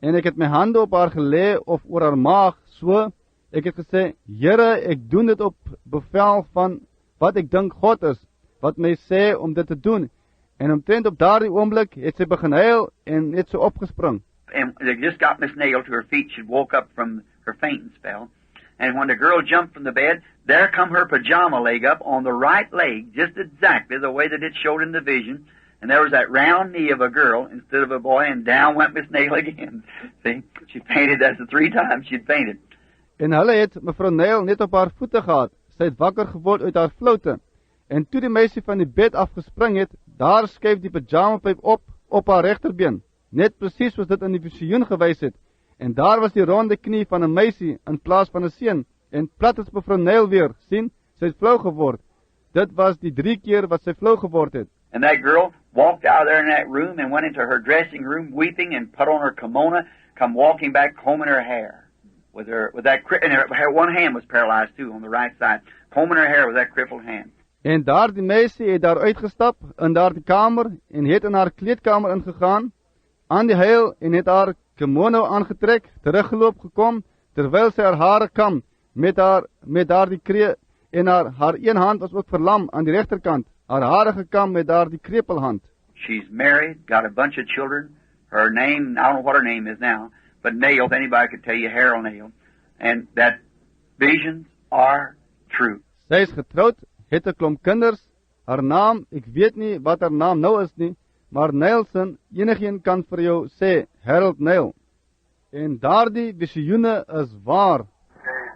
en ek het my hande op haar gelê, of oor haar maag, so, ek het gesê, Here, ek doen dit op bevel van wat ek dink God is, wat my sê om dit te doen. En omtrent op daardie oomblik het sy begin huil en het so opgespring. And they just got Miss Nail to her feet. She'd woke up from her fainting spell. And when the girl jumped from the bed, there come her pajama leg up on the right leg, just exactly the way that it showed in the vision. And there was that round knee of a girl instead of a boy, and down went Miss Nail again. See, she fainted. That's the 3 times she'd fainted. En hulle het mevrou Nail net op haar voete gehad. Sy het wakker geword uit haar floute. En toe die meisie van die bed afgespring het, daar skuif die pyjamapyp op haar regterbeen, net presies soos dit in die visioen gewys het. En daar was die ronde knie van 'n meisie in plaas van 'n seun, en plat is mevrou Nail weer, sien, sy het flou geword. Dit was die 3 keer wat sy flou geword het. And that girl walked out there in that room and went into her dressing room weeping and put on her kimono, come walking back combing her hair. And her one hand was paralyzed too on the right side, combing her hair with that crippled hand. En daar die meisie het daar uitgestap in daardie kamer en het in haar kleedkamer ingegaan, aan die huil en het haar kimono aangetrek, teruggeloop gekom, terwyl sy haar hare kam, met daardie en haar een hand was ook verlam aan die regterkant, haar hare gekam met daardie krepelhand. She's married, got a bunch of children. Her name, I don't know what her name is now, but Nail, anybody could tell you, Harold Nail. And that visions are true. Sy is getroud, het 'n klomp kinders, haar naam, ek weet nie wat haar naam nou is nie, maar Nailson, enigeen kan vir jou sê, Harold Nail. En daardie visioene is waar.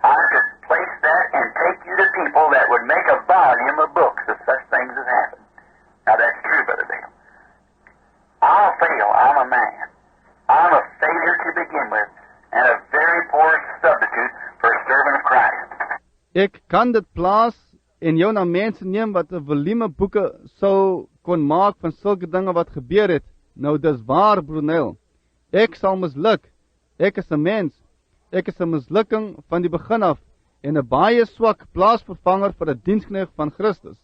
I could place that and take you to people that would make a volume of books if such things have happened. Now that's true, Brother Dale. I'll fail, I'm a man. I'm a failure to begin with, and a very poor substitute for a servant of Christ. Ek kan dit plaas en jou na mense neem wat 'n volume boeke sou kon maak van sulke dinge wat gebeur het. Nou dis waar, broer Neil. Ek sal misluk. Ek is 'n mens. Ek is 'n mislukking van die begin af en 'n baie swak plaasvervanger vir 'n diensknegt van Christus.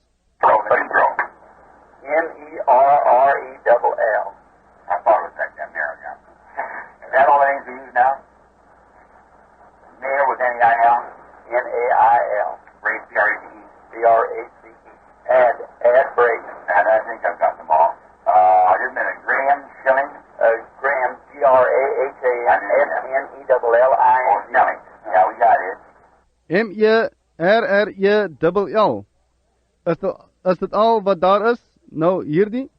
M-E-R-R-E-double-L. I thought it was like that, Marion. Is that all the names we use now? Mayor with N-E-I-L? N-A-I-L. Brace, B-R-A-C-E. B-R-A-C-E. Add Brace. And I think I've got them all. Just a minute. Graham, Schilling. Graham, G-R-A-H-A-M-S-N-E-double-L-I-N-G. Oh, Schilling. Yeah, we got it. M-E-R-R-E-double-L. Is dit al wat daar is? Nou hierdie?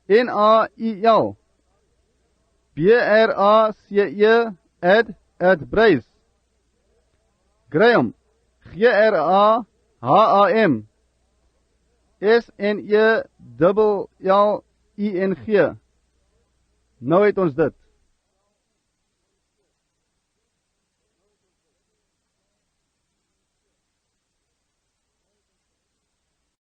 N-A-I-L. B-R-A-C-E at Brace. Graham. G-R-A-H-A-M. S-N-E-double-L-I-N-G. Nou het ons dit.